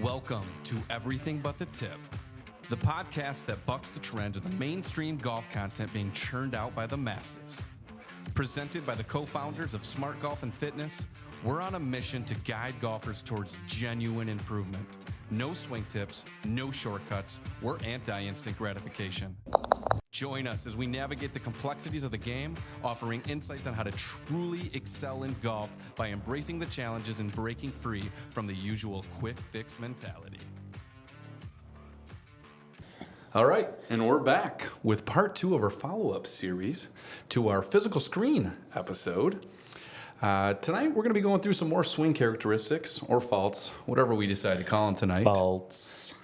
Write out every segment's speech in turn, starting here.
Welcome to Everything But the Tip, the podcast that bucks the trend of the mainstream golf content being churned out by the masses. Presented by the co-founders of Smart Golf and Fitness, we're on a mission to guide golfers towards genuine improvement. No swing tips, no shortcuts, we're anti-instant gratification. Join us as we navigate the complexities of the game, offering insights on how to truly excel in golf by embracing the challenges and breaking free from the usual quick fix mentality. All right, and we're back with part 2 of our follow-up series to our physical screen episode. Tonight, we're going to be going through some more swing characteristics or faults, whatever we decide to call them tonight. Faults.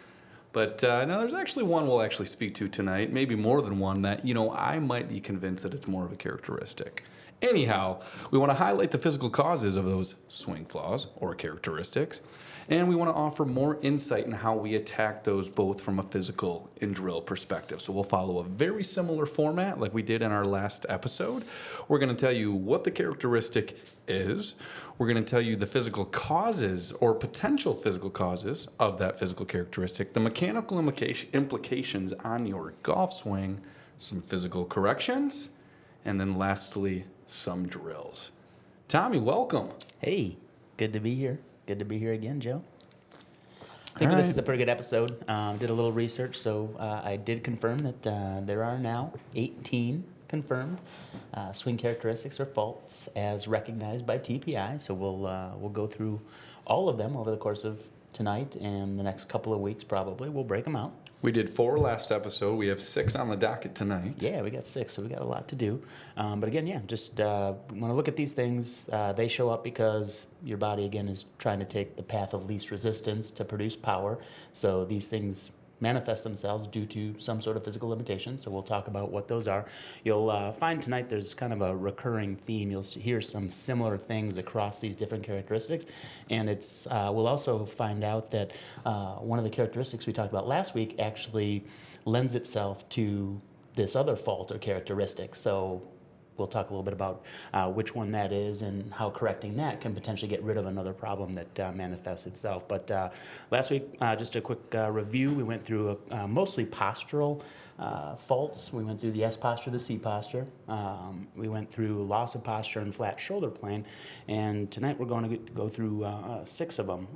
But now there's actually one we'll actually speak to tonight, maybe more than one that, I might be convinced that it's more of a characteristic. Anyhow, we want to highlight the physical causes of those swing flaws or characteristics, and we want to offer more insight in how we attack those both from a physical and drill perspective. So we'll follow a very similar format like we did in our last episode. We're going to tell you what the characteristic is. We're going to tell you the physical causes or potential physical causes of that physical characteristic, the mechanical implications on your golf swing, some physical corrections, and then lastly, some drills. Tommy, welcome. Hey, good to be here. Good to be here again, Joe. I think this is a pretty good episode. Did a little research, so I did confirm that there are now 18 confirmed swing characteristics or faults as recognized by TPI. So we'll go through all of them over the course of tonight and the next couple of weeks. Probably we'll break them out. We did 4 last episode. We have 6 on the docket tonight. Yeah, we got 6, so we got a lot to do. But again, just when I look at these things, they show up because your body, again, is trying to take the path of least resistance to produce power. So these things manifest themselves due to some sort of physical limitation. So we'll talk about what those are. You'll find tonight there's kind of a recurring theme. You'll hear some similar things across these different characteristics. And it's we'll also find out that one of the characteristics we talked about last week actually lends itself to this other fault or characteristic. So we'll talk a little bit about which one that is and how correcting that can potentially get rid of another problem that manifests itself. But last week, just a quick review. We went through mostly postural faults. We went through the S posture, the C posture. We went through loss of posture and flat shoulder plane. And tonight we're going to go through 6 of them.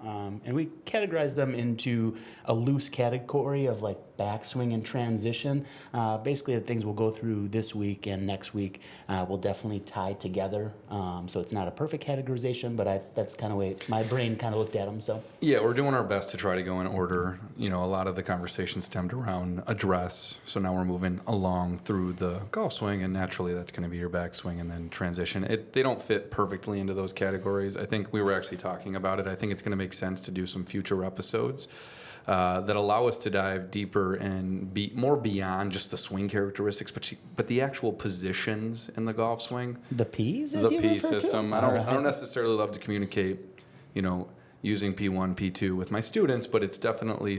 And we categorize them into a loose category of like backswing and transition. Basically, the things we'll go through this week and next week will definitely tie together. So it's not a perfect categorization, but that's kind of way my brain kind of looked at them. So yeah, we're doing our best to try to go in order. A lot of the conversation stemmed around address. So now we're moving along through the golf swing, and naturally that's going to be your backswing and then transition. They don't fit perfectly into those categories. I think we were actually talking about it. I think it's going to make sense to do some future episodes that allow us to dive deeper and be more beyond just the swing characteristics, but the actual positions in the golf swing. The P's, the P system. I don't necessarily love to communicate, using P1, P2 with my students, but it's definitely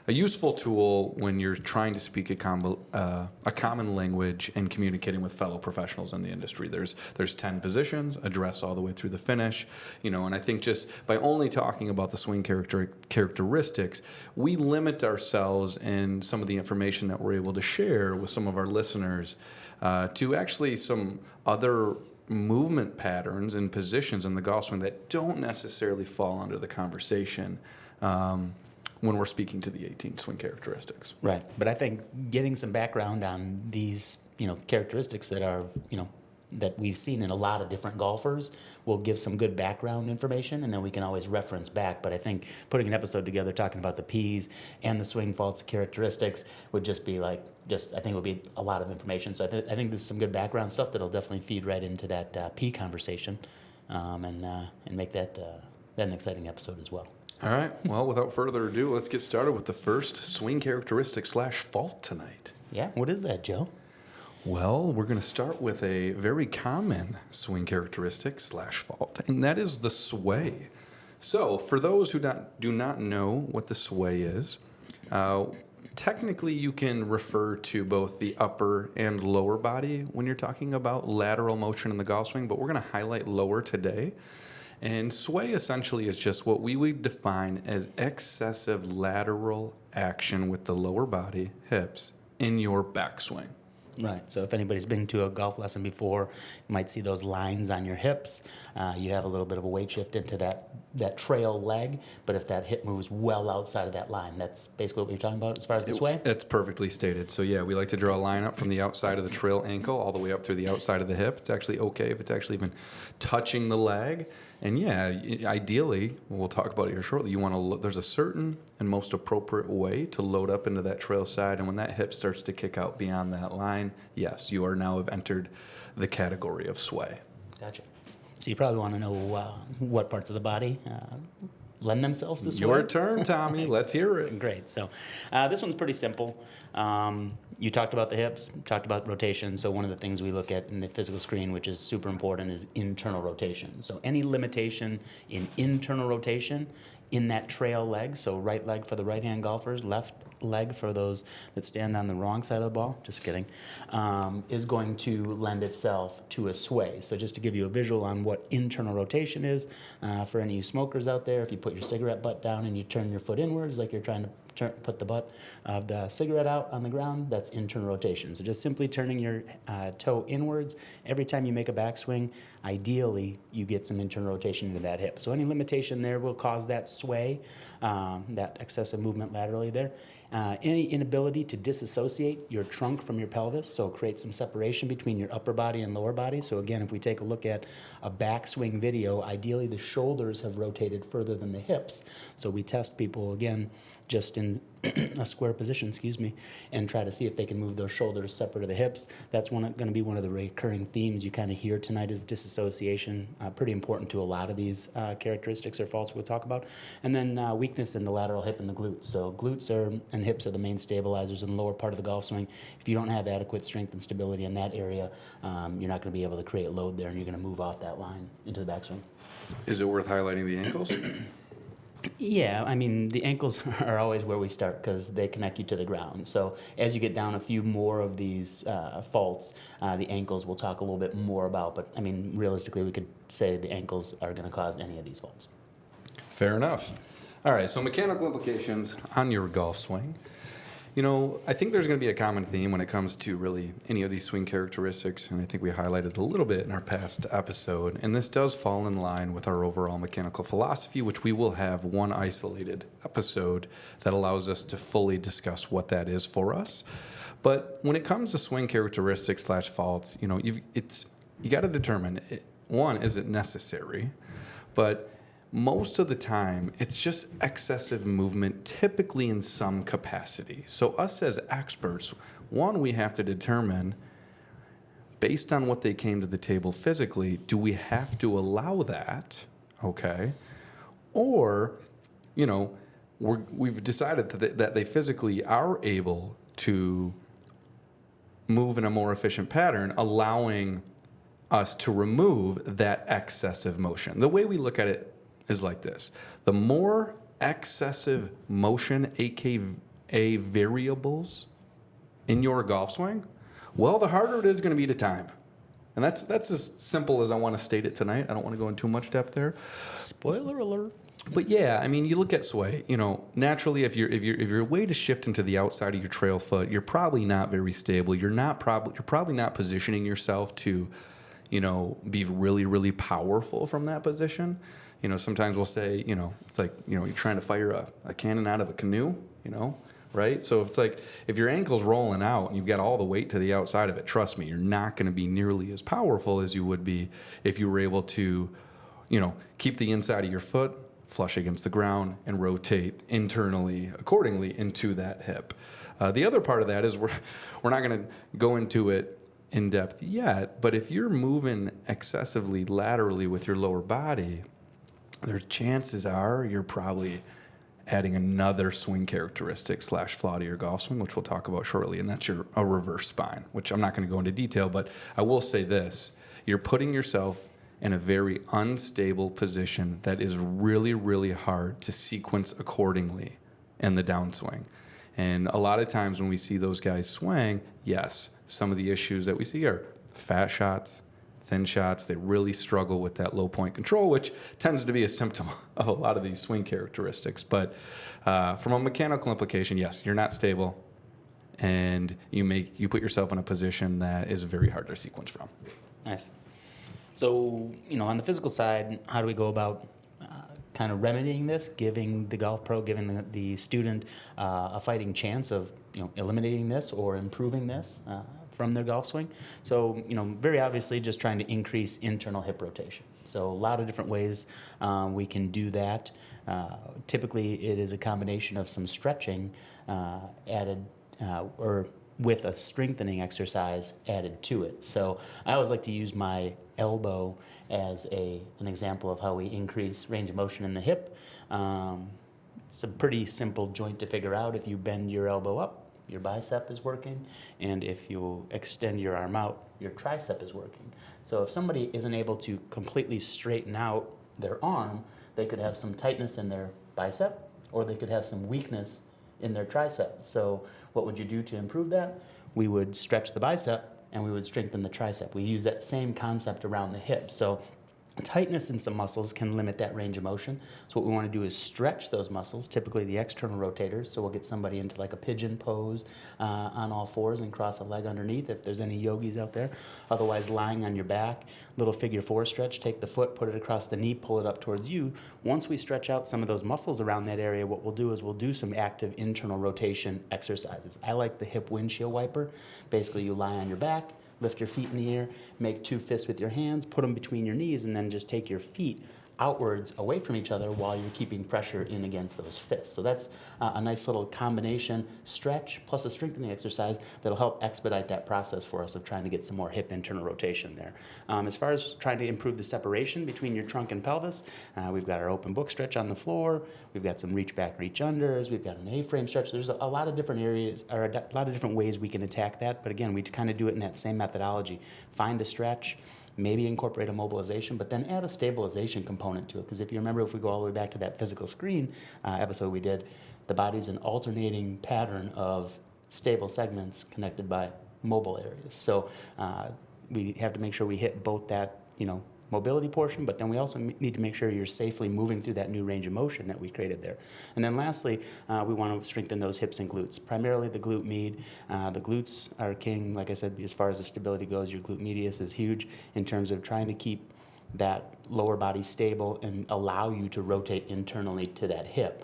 a useful tool when you're trying to speak a common language and communicating with fellow professionals in the industry. There's 10 positions, address all the way through the finish, and I think just by only talking about the swing characteristics, we limit ourselves in some of the information that we're able to share with some of our listeners to actually some other movement patterns and positions in the golf swing that don't necessarily fall under the conversation when we're speaking to the 18 swing characteristics. Right. But I think getting some background on these, characteristics that are, that we've seen in a lot of different golfers will give some good background information, and then we can always reference back. But I think putting an episode together talking about the P's and the swing faults and would just be I think it would be a lot of information. So I think this is some good background stuff that'll definitely feed right into that P conversation and make that an exciting episode as well. All right. Well, without further ado, let's get started with the first swing characteristic / fault tonight. Yeah. What is that, Joe? Well, we're going to start with a very common swing characteristic / fault, and that is the sway. So, for those who do not know what the sway is, technically you can refer to both the upper and lower body when you're talking about lateral motion in the golf swing, but we're going to highlight lower today. And sway essentially is just what we would define as excessive lateral action with the lower body, hips, in your backswing. Right. So if anybody's been to a golf lesson before, you might see those lines on your hips. You have a little bit of a weight shift into that trail leg, but if that hip moves well outside of that line, that's basically what you're talking about as far as the sway? It's perfectly stated. So yeah, we like to draw a line up from the outside of the trail ankle all the way up through the outside of the hip. It's actually okay if it's actually even touching the leg. And yeah, ideally, we'll talk about it here shortly, you want to, there's a certain and most appropriate way to load up into that trail side. And when that hip starts to kick out beyond that line, yes, you are now have entered the category of sway. Gotcha. So you probably want to know what parts of the body lend themselves to sway. Your turn, Tommy. Let's hear it. Great. So this one's pretty simple. You talked about the hips, talked about rotation. So one of the things we look at in the physical screen, which is super important, is internal rotation. So any limitation in internal rotation in that trail leg, so right leg for the right-hand golfers, left leg for those that stand on the wrong side of the ball, just kidding, is going to lend itself to a sway. So just to give you a visual on what internal rotation is, for any of you smokers out there, if you put your cigarette butt down and you turn your foot inwards like you're trying to put the butt of the cigarette out on the ground, that's internal rotation. So just simply turning your toe inwards. Every time you make a backswing, ideally you get some internal rotation into that hip. So any limitation there will cause that sway, that excessive movement laterally there. Any inability to disassociate your trunk from your pelvis, so create some separation between your upper body and lower body. So again, if we take a look at a backswing video, ideally the shoulders have rotated further than the hips. So we test people again just in a square position, and try to see if they can move those shoulders separate of the hips. That's going to be one of the recurring themes you kind of hear tonight is disassociation. Pretty important to a lot of these characteristics or faults we'll talk about. And then weakness in the lateral hip and the glutes. So glutes and hips are the main stabilizers in the lower part of the golf swing. If you don't have adequate strength and stability in that area, you're not going to be able to create load there, and you're going to move off that line into the backswing. Is it worth highlighting the ankles? Yeah, I mean, the ankles are always where we start because they connect you to the ground. So as you get down a few more of these faults, the ankles we'll talk a little bit more about. But, I mean, realistically, we could say the ankles are going to cause any of these faults. Fair enough. All right, so mechanical implications on your golf swing. You know, I think there's going to be a common theme when it comes to really any of these swing characteristics, and I think we highlighted a little bit in our past episode, and this does fall in line with our overall mechanical philosophy, which we will have one isolated episode that allows us to fully discuss what that is for us. But when it comes to swing characteristics / faults, you know, you got to determine, one, is it necessary? But most of the time, it's just excessive movement, typically in some capacity. So us as experts, one, we have to determine, based on what they came to the table physically, do we have to allow that, okay? Or, you know, we've decided that they physically are able to move in a more efficient pattern, allowing us to remove that excessive motion. The way we look at it is like this. The more excessive motion, aka variables, in your golf swing, well, the harder it is going to be to time. And that's as simple as I want to state it tonight. I don't want to go into too much depth there. Spoiler alert. But yeah, I mean, you look at sway. You know, naturally, if your weight is shifting to the outside of your trail foot, you're probably not very stable. You're probably not positioning yourself to, you know, be really, really powerful from that position. You know, sometimes we'll say, you know, it's like, you know, you're trying to fire a cannon out of a canoe, you know, right? So it's like, if your ankle's rolling out and you've got all the weight to the outside of it, trust me, you're not going to be nearly as powerful as you would be if you were able to, you know, keep the inside of your foot flush against the ground and rotate internally accordingly into that hip. The other part of that is we're not going to go into it in depth yet, but if you're moving excessively laterally with your lower body, their chances are you're probably adding another swing characteristic / flaw to your golf swing, which we'll talk about shortly, and that's a reverse spine, which I'm not going to go into detail, but I will say this. You're putting yourself in a very unstable position that is really, really hard to sequence accordingly in the downswing. And a lot of times when we see those guys swing, yes, some of the issues that we see are fat shots, thin shots. They really struggle with that low point control, which tends to be a symptom of a lot of these swing characteristics. But from a mechanical implication, yes, you're not stable, and you put yourself in a position that is very hard to sequence from. Nice. So, on the physical side, how do we go about kind of remedying this, giving the golf pro, giving the student a fighting chance of eliminating this or improving this from their golf swing? So, very obviously just trying to increase internal hip rotation. So a lot of different ways we can do that. Typically it is a combination of some stretching added or with a strengthening exercise added to it. So I always like to use my elbow as an example of how we increase range of motion in the hip. It's a pretty simple joint to figure out. If you bend your elbow up, your bicep is working, and if you extend your arm out, your tricep is working. So if somebody isn't able to completely straighten out their arm, they could have some tightness in their bicep, or they could have some weakness in their tricep. So what would you do to improve that? We would stretch the bicep and we would strengthen the tricep. We use that same concept around the hip. So tightness in some muscles can limit that range of motion. So what we want to do is stretch those muscles, typically the external rotators. So we'll get somebody into like a pigeon pose on all fours and cross a leg underneath if there's any yogis out there. Otherwise, lying on your back, little figure four stretch, take the foot, put it across the knee, pull it up towards you. Once we stretch out some of those muscles around that area, what we'll do is we'll do some active internal rotation exercises. I like the hip windshield wiper. Basically, you lie on your back, lift your feet in the air, make two fists with your hands, put them between your knees, and then just take your feet outwards away from each other while you're keeping pressure in against those fists. So that's a nice little combination stretch plus a strengthening exercise that'll help expedite that process for us of trying to get some more hip internal rotation there. As far as trying to improve the separation between your trunk and pelvis, we've got our open book stretch on the floor, we've got some reach back, reach unders, we've got an A-frame stretch. There's a lot of different areas, or a lot of different ways we can attack that, but again, we kind of do it in that same methodology. Find a stretch, maybe incorporate a mobilization, but then add a stabilization component to it. Because if you remember, if we go all the way back to that physical screen episode we did, the body's an alternating pattern of stable segments connected by mobile areas. So we have to make sure we hit both that, mobility portion, but then we also need to make sure you're safely moving through that new range of motion that we created there. And then lastly, we want to strengthen those hips and glutes, primarily the glute med. The glutes are king, like I said, as far as the stability goes. Your glute medius is huge in terms of trying to keep that lower body stable and allow you to rotate internally to that hip.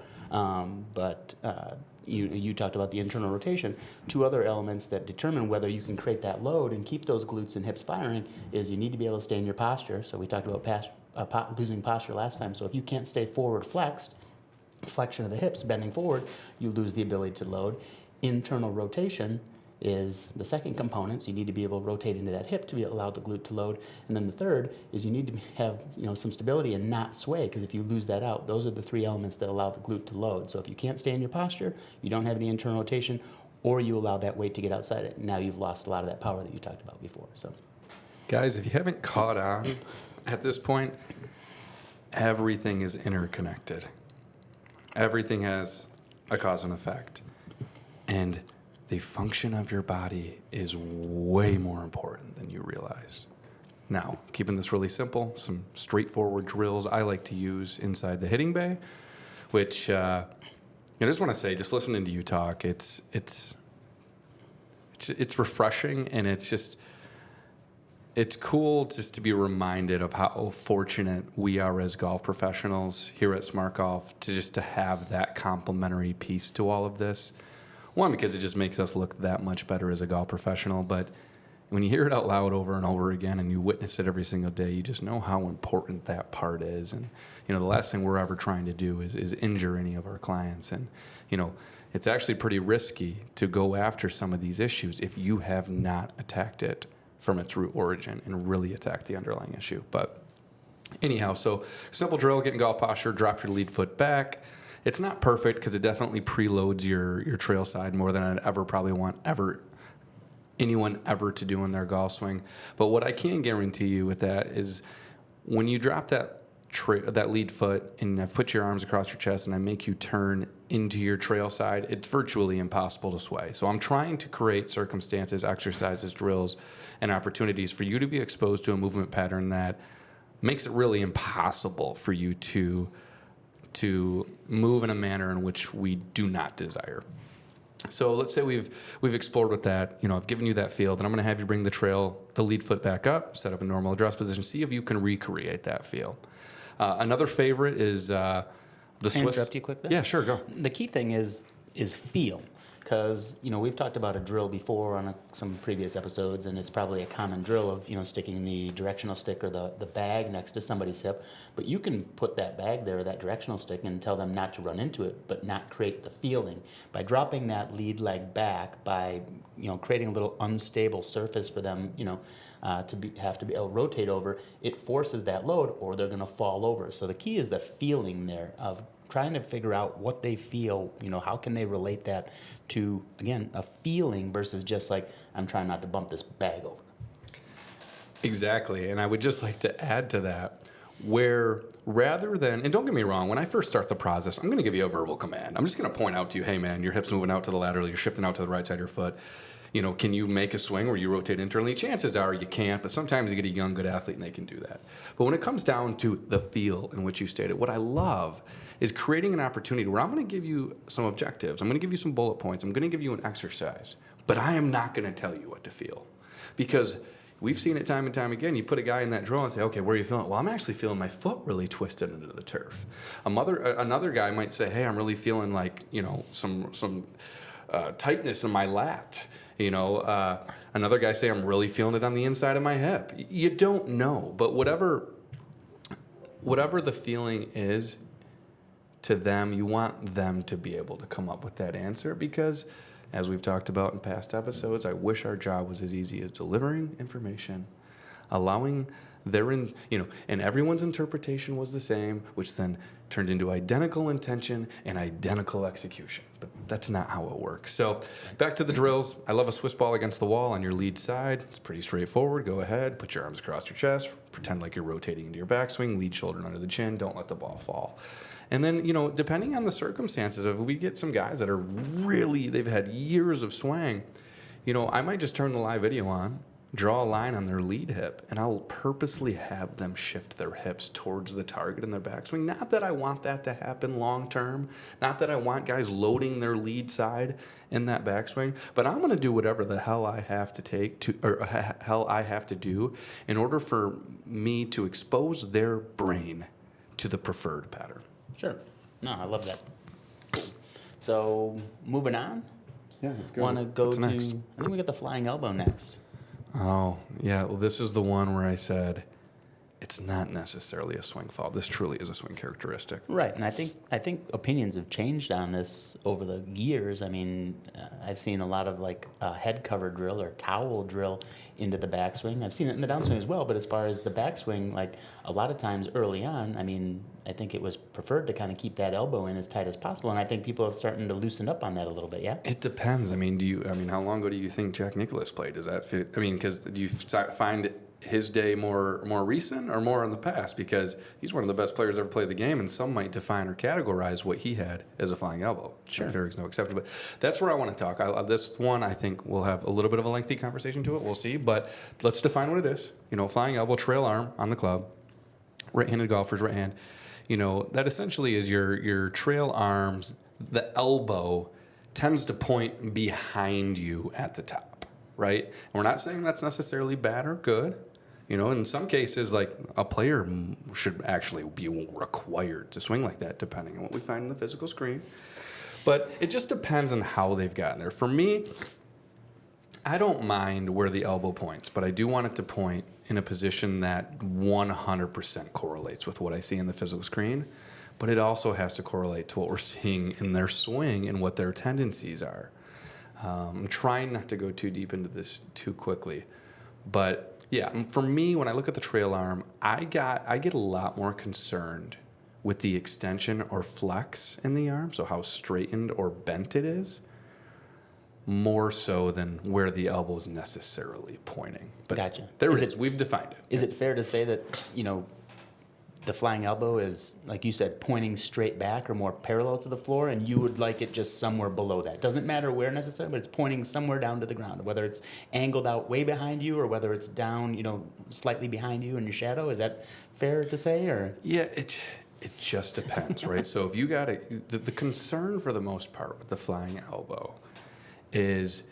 You talked about the internal rotation. Two other elements that determine whether you can create that load and keep those glutes and hips firing is you need to be able to stay in your posture. So we talked about losing posture last time. So if you can't stay forward flexed, flexion of the hips, bending forward, you lose the ability to load. Internal rotation is the second component, so you need to be able to rotate into that hip to be allowed the glute to load. And then the third is you need to have some stability and not sway, because if you lose that out, those are the three elements that allow the glute to load. So if you can't stay in your posture, you don't have any internal rotation, or you allow that weight to get outside it, now you've lost a lot of that power that you talked about before. So, guys, if you haven't caught on at this point, everything is interconnected. Everything has a cause and effect. And the function of your body is way more important than you realize. Now, keeping this really simple, some straightforward drills I like to use inside the hitting bay, which I just want to say, just listening to you talk, it's refreshing, and it's cool just to be reminded of how fortunate we are as golf professionals here at Smart Golf to have that complementary piece to all of this. One, because it just makes us look that much better as a golf professional, but when you hear it out loud over and over again and you witness it every single day, you just know how important that part is. And, the last thing we're ever trying to do is injure any of our clients. And, it's actually pretty risky to go after some of these issues if you have not attacked it from its root origin and really attacked the underlying issue. But anyhow, so simple drill, get in golf posture, drop your lead foot back. It's not perfect because it definitely preloads your trail side more than I'd ever probably want anyone ever to do in their golf swing. But what I can guarantee you with that is when you drop that that lead foot, and I've put your arms across your chest, and I make you turn into your trail side, it's virtually impossible to sway. So I'm trying to create circumstances, exercises, drills, and opportunities for you to be exposed to a movement pattern that makes it really impossible for you to move in a manner in which we do not desire. So let's say we've explored with that. I've given you that feel. Then I'm going to have you bring the lead foot back up, set up a normal address position, see if you can recreate that feel. Another favorite is the Swiss. Can I interrupt you quick there? Yeah, sure, go. The key thing is feel, because we've talked about a drill before on some previous episodes, and it's probably a common drill of sticking the directional stick or the bag next to somebody's hip. But you can put that bag there, or that directional stick, and tell them not to run into it, but not create the feeling by dropping that lead leg back, by creating a little unstable surface for them to have to be able to rotate over. It forces that load, or they're going to fall over. So the key is the feeling there of trying to figure out what they feel, how can they relate that to, again, a feeling versus just like, I'm trying not to bump this bag over. Exactly. And I would just like to add to that, where rather than, and don't get me wrong, when I first start the process, I'm going to give you a verbal command. I'm just going to point out to you, hey man, your hip's moving out to the lateral, you're shifting out to the right side of your foot. Can you make a swing where you rotate internally? Chances are you can't, but sometimes you get a young, good athlete and they can do that. But when it comes down to the feel in which you stated, what I love is creating an opportunity where I'm going to give you some objectives. I'm going to give you some bullet points. I'm going to give you an exercise, but I am not going to tell you what to feel, because we've seen it time and time again. You put a guy in that drill and say, okay, where are you feeling? Well, I'm actually feeling my foot really twisted into the turf. Another guy might say, hey, I'm really feeling like, some tightness in my lat. Another guy say, I'm really feeling it on the inside of my hip. You don't know, but whatever the feeling is to them, you want them to be able to come up with that answer, because as we've talked about in past episodes, I wish our job was as easy as delivering information, allowing and everyone's interpretation was the same, which then turned into identical intention and identical execution. But that's not how it works. So back to the drills. I love a Swiss ball against the wall on your lead side. It's pretty straightforward. Go ahead, put your arms across your chest, pretend like you're rotating into your backswing, lead shoulder under the chin, don't let the ball fall. And then, depending on the circumstances, if we get some guys that are they've had years of swing, I might just turn the live video on, draw a line on their lead hip, and I'll purposely have them shift their hips towards the target in their backswing. Not that I want that to happen long term, not that I want guys loading their lead side in that backswing, but I'm going to do whatever the hell I have to do in order for me to expose their brain to the preferred pattern. Sure. No, I love that. So moving on. Yeah, let's go. Want to go What's to? next? I think we got the flying elbow next. Oh, yeah. Well, this is the one where I said it's not necessarily a swing fault. This truly is a swing characteristic. Right, and I think opinions have changed on this over the years. I mean, I've seen a lot of like head cover drill or towel drill into the backswing. I've seen it in the downswing as well, but as far as the backswing, like a lot of times early on, I mean, I think it was preferred to kind of keep that elbow in as tight as possible, and I think people are starting to loosen up on that a little bit. Yeah. It depends. I mean, how long ago do you think Jack Nicklaus played? Does that fit? I mean, because do you find his day more recent or more in the past? Because he's one of the best players ever played the game, and some might define or categorize what he had as a flying elbow. Sure. Farrag's no exception, but that's where I want to talk. This one, I think, we'll have a little bit of a lengthy conversation to it. We'll see, but let's define what it is. Flying elbow, trail arm on the club, right-handed golfers, right hand. That essentially is your trail arms. The elbow tends to point behind you at the top, right? And we're not saying that's necessarily bad or good. In some cases, like a player should actually be required to swing like that, depending on what we find in the physical screen. But it just depends on how they've gotten there. For me, I don't mind where the elbow points, but I do want it to point in a position that 100% correlates with what I see in the physical screen. But it also has to correlate to what we're seeing in their swing and what their tendencies are. I'm trying not to go too deep into this too quickly, but yeah, for me, when I look at the trail arm, I get a lot more concerned with the extension or flex in the arm, so how straightened or bent it is, more so than where the elbow is necessarily pointing. But Gotcha. There it is. We've defined it. Is it fair to say that, the flying elbow is, like you said, pointing straight back or more parallel to the floor, and you would like it just somewhere below that. Doesn't matter where necessarily, but it's pointing somewhere down to the ground, whether it's angled out way behind you or whether it's down, slightly behind you in your shadow. Is that fair to say, or? Yeah, it just depends, right? So if you got the concern for the most part with the flying elbow is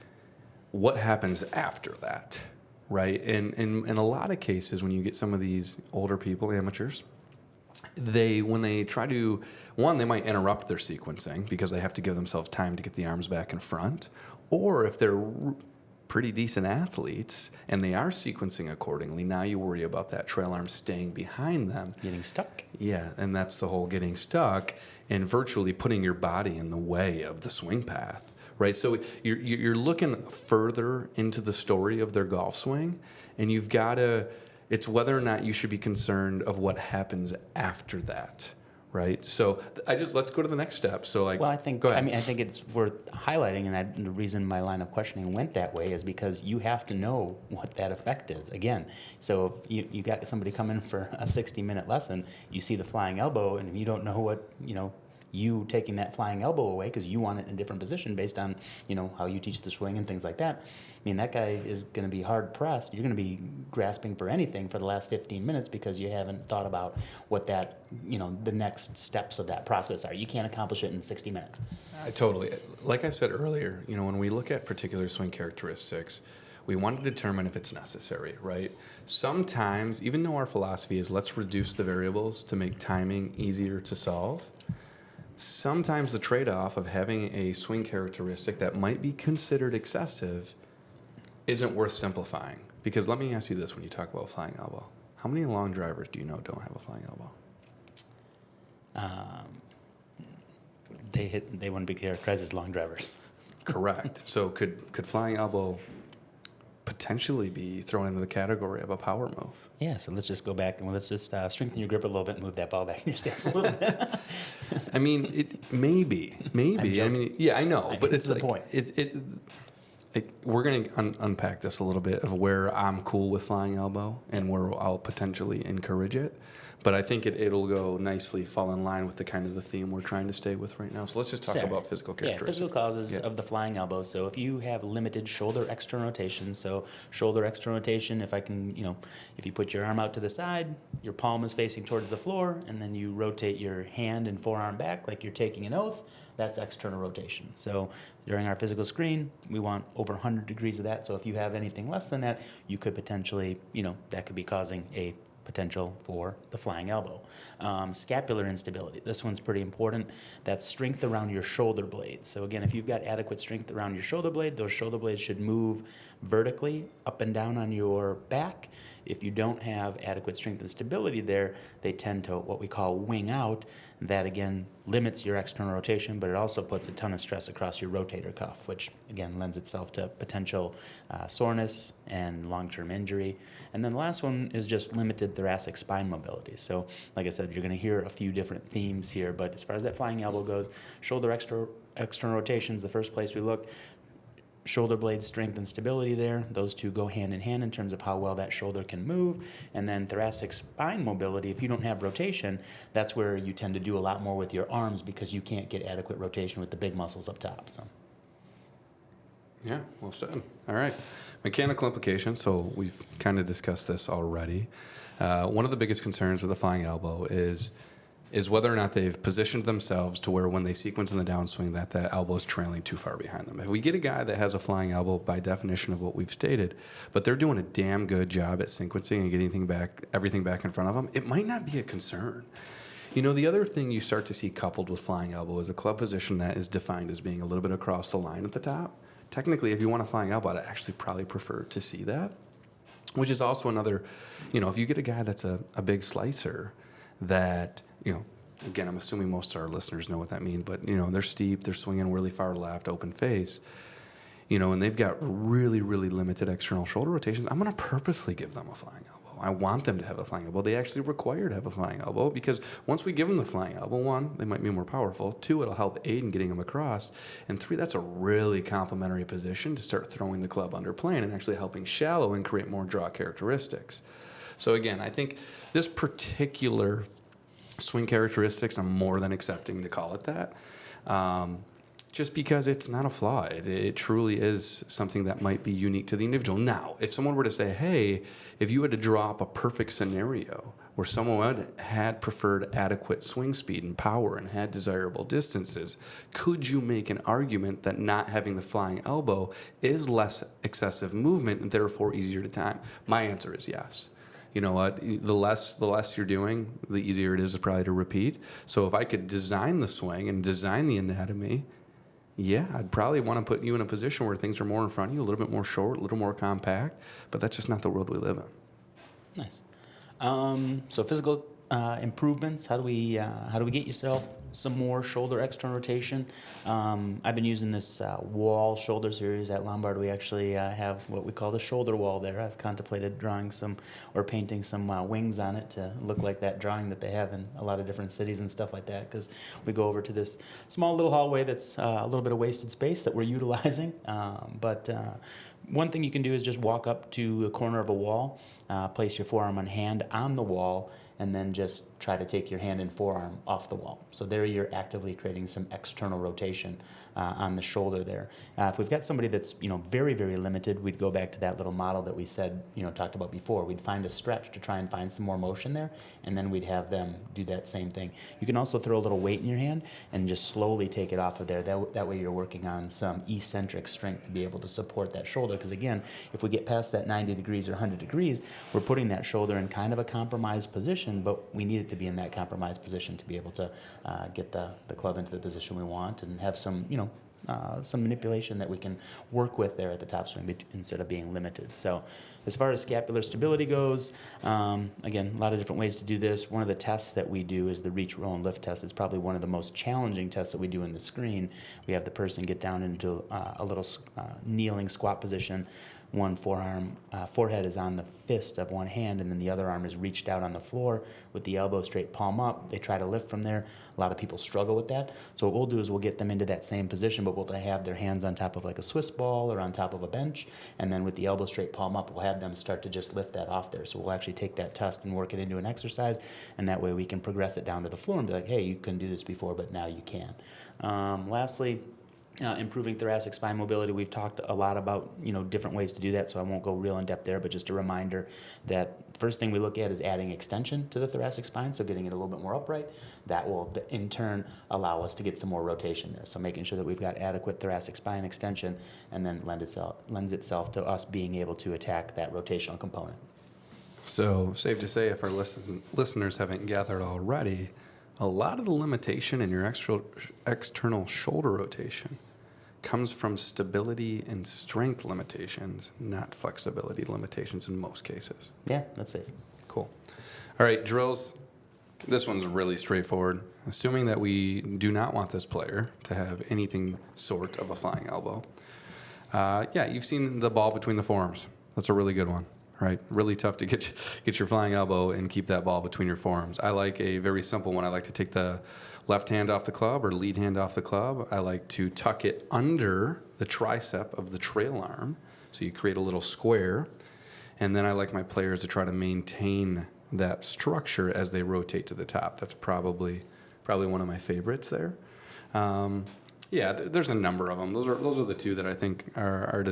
what happens after that, right? And in a lot of cases, when you get some of these older people, amateurs, when they try to, one, they might interrupt their sequencing because they have to give themselves time to get the arms back in front. Or if they're pretty decent athletes and they are sequencing accordingly, now you worry about that trail arm staying behind them. Getting stuck. Yeah, and that's the whole getting stuck and virtually putting your body in the way of the swing path, right? So you're looking further into the story of their golf swing, and you've got to, it's whether or not you should be concerned of what happens after that, right? So let's go to the next step. So Well, I think, go ahead. I think it's worth highlighting, and the reason my line of questioning went that way is because you have to know what that effect is. Again, so if you got somebody come in for a 60-minute lesson, you see the flying elbow, and if you don't know what, you taking that flying elbow away because you want it in a different position based on, how you teach the swing and things like that. I mean, that guy is going to be hard pressed. You're going to be grasping for anything for the last 15 minutes because you haven't thought about what that, the next steps of that process are. You can't accomplish it in 60 minutes. I totally, like I said earlier, when we look at particular swing characteristics, we want to determine if it's necessary, right? Sometimes, even though our philosophy is let's reduce the variables to make timing easier to solve, sometimes the trade-off of having a swing characteristic that might be considered excessive isn't worth simplifying. Because let me ask you this when you talk about flying elbow. How many long drivers do you know don't have a flying elbow? They wouldn't be characterized as long drivers. Correct. So could flying elbow potentially be thrown into the category of a power move? Yeah, so let's just go back and let's just strengthen your grip a little bit and move that ball back in your stance a little bit. I mean, maybe. I mean, yeah, I know, but it's the like, point. We're going to unpack this a little bit of where I'm cool with flying elbow and where I'll potentially encourage it. But I think it'll go nicely fall in line with the kind of the theme we're trying to stay with right now. So let's just talk about physical characteristics. Yeah, physical causes of the flying elbow. So if you have limited shoulder external rotation, so shoulder external rotation, if you put your arm out to the side, your palm is facing towards the floor, and then you rotate your hand and forearm back like you're taking an oath, that's external rotation. So during our physical screen, we want over 100 degrees of that. So if you have anything less than that, you could potentially, that could be causing a potential for the flying elbow. Scapular instability. This one's pretty important. That's strength around your shoulder blades. So again, if you've got adequate strength around your shoulder blade, those shoulder blades should move vertically up and down on your back. If you don't have adequate strength and stability there, they tend to what we call wing out. That again limits your external rotation, but it also puts a ton of stress across your rotator cuff, which again lends itself to potential soreness and long-term injury. And then the last one is just limited thoracic spine mobility. So like I said, you're going to hear a few different themes here, but as far as that flying elbow goes, shoulder external rotation is the first place we look. Shoulder blade strength and stability there. Those two go hand in hand in terms of how well that shoulder can move. And then thoracic spine mobility, if you don't have rotation, that's where you tend to do a lot more with your arms because you can't get adequate rotation with the big muscles up top. So. Yeah, well said. All right. Mechanical implications. So we've kind of discussed this already. One of the biggest concerns with the flying elbow is whether or not they've positioned themselves to where when they sequence in the downswing that elbow is trailing too far behind them. If we get a guy that has a flying elbow by definition of what we've stated, but they're doing a damn good job at sequencing and getting everything back in front of them, it might not be a concern. The other thing you start to see coupled with flying elbow is a club position that is defined as being a little bit across the line at the top. Technically, if you want a flying elbow, I'd actually probably prefer to see that, which is also another, if you get a guy that's a big slicer that, again, I'm assuming most of our listeners know what that means, but, they're steep, they're swinging really far left, open face, and they've got really, really limited external shoulder rotations. I'm going to purposely give them a flying elbow. I want them to have a flying elbow. They actually require to have a flying elbow because once we give them the flying elbow, one, they might be more powerful. Two, it'll help aid in getting them across. And three, that's a really complementary position to start throwing the club under plane and actually helping shallow and create more draw characteristics. So again, I think this particular swing characteristics, I'm more than accepting to call it that. Just because it's not a flaw. It truly is something that might be unique to the individual. Now, if someone were to say, hey, if you had to draw up a perfect scenario where someone had preferred adequate swing speed and power and had desirable distances, could you make an argument that not having the flying elbow is less excessive movement and therefore easier to time? My answer is yes. You know what? The less you're doing, the easier it is probably to repeat. So if I could design the swing and design the anatomy, yeah, I'd probably want to put you in a position where things are more in front of you, a little bit more short, a little more compact, but that's just not the world we live in. Nice. So physical improvements. How do we get yourself some more shoulder external rotation? I've been using this wall shoulder series at Lombard. We actually have what we call the shoulder wall there. I've contemplated drawing some or painting some wings on it to look like that drawing that they have in a lot of different cities and stuff like that, because we go over to this small little hallway that's a little bit of wasted space that we're utilizing. But one thing you can do is just walk up to the corner of a wall, place your forearm and hand on the wall, and then just try to take your hand and forearm off the wall. So there you're actively creating some external rotation on the shoulder there. If we've got somebody that's very, very limited, we'd go back to that little model that we said, talked about before. We'd find a stretch to try and find some more motion there, and then we'd have them do that same thing. You can also throw a little weight in your hand and just slowly take it off of there. That way you're working on some eccentric strength to be able to support that shoulder, because again, if we get past that 90 degrees or 100 degrees, we're putting that shoulder in kind of a compromised position, but we need it to be in that compromised position to be able to get the club into the position we want and have some manipulation that we can work with there at the top swing instead of being limited. So as far as scapular stability goes, again, a lot of different ways to do this. One of the tests that we do is the reach, roll, and lift test. It's probably one of the most challenging tests that we do in the screen. We have the person get down into a little kneeling squat position. One forehead is on the fist of one hand, and then the other arm is reached out on the floor with the elbow straight palm up. They try to lift from there. A lot of people struggle with that. So what we'll do is we'll get them into that same position, but we'll have their hands on top of like a Swiss ball or on top of a bench, and then with the elbow straight palm up, we'll have them start to just lift that off there. So we'll actually take that test and work it into an exercise, and that way we can progress it down to the floor and be like, hey, you couldn't do this before, but now you can. Lastly, improving thoracic spine mobility. We've talked a lot about different ways to do that, so I won't go real in depth there, but just a reminder that first thing we look at is adding extension to the thoracic spine, so getting it a little bit more upright. That will in turn allow us to get some more rotation there. So making sure that we've got adequate thoracic spine extension, and then lends itself to us being able to attack that rotational component. So safe to say, if our listeners haven't gathered already, a lot of the limitation in your external shoulder rotation comes from stability and strength limitations, not flexibility limitations in most cases. Yeah, that's it. Cool. All right, drills. This one's really straightforward. Assuming that we do not want this player to have anything sort of a flying elbow. You've seen the ball between the forearms. That's a really good one. Right, really tough to get your flying elbow and keep that ball between your forearms. I like a very simple one. I like to take the left hand off the club or lead hand off the club. I like to tuck it under the tricep of the trail arm, so you create a little square. And then I like my players to try to maintain that structure as they rotate to the top. That's probably one of my favorites there. There's a number of them. Those are the two that I think are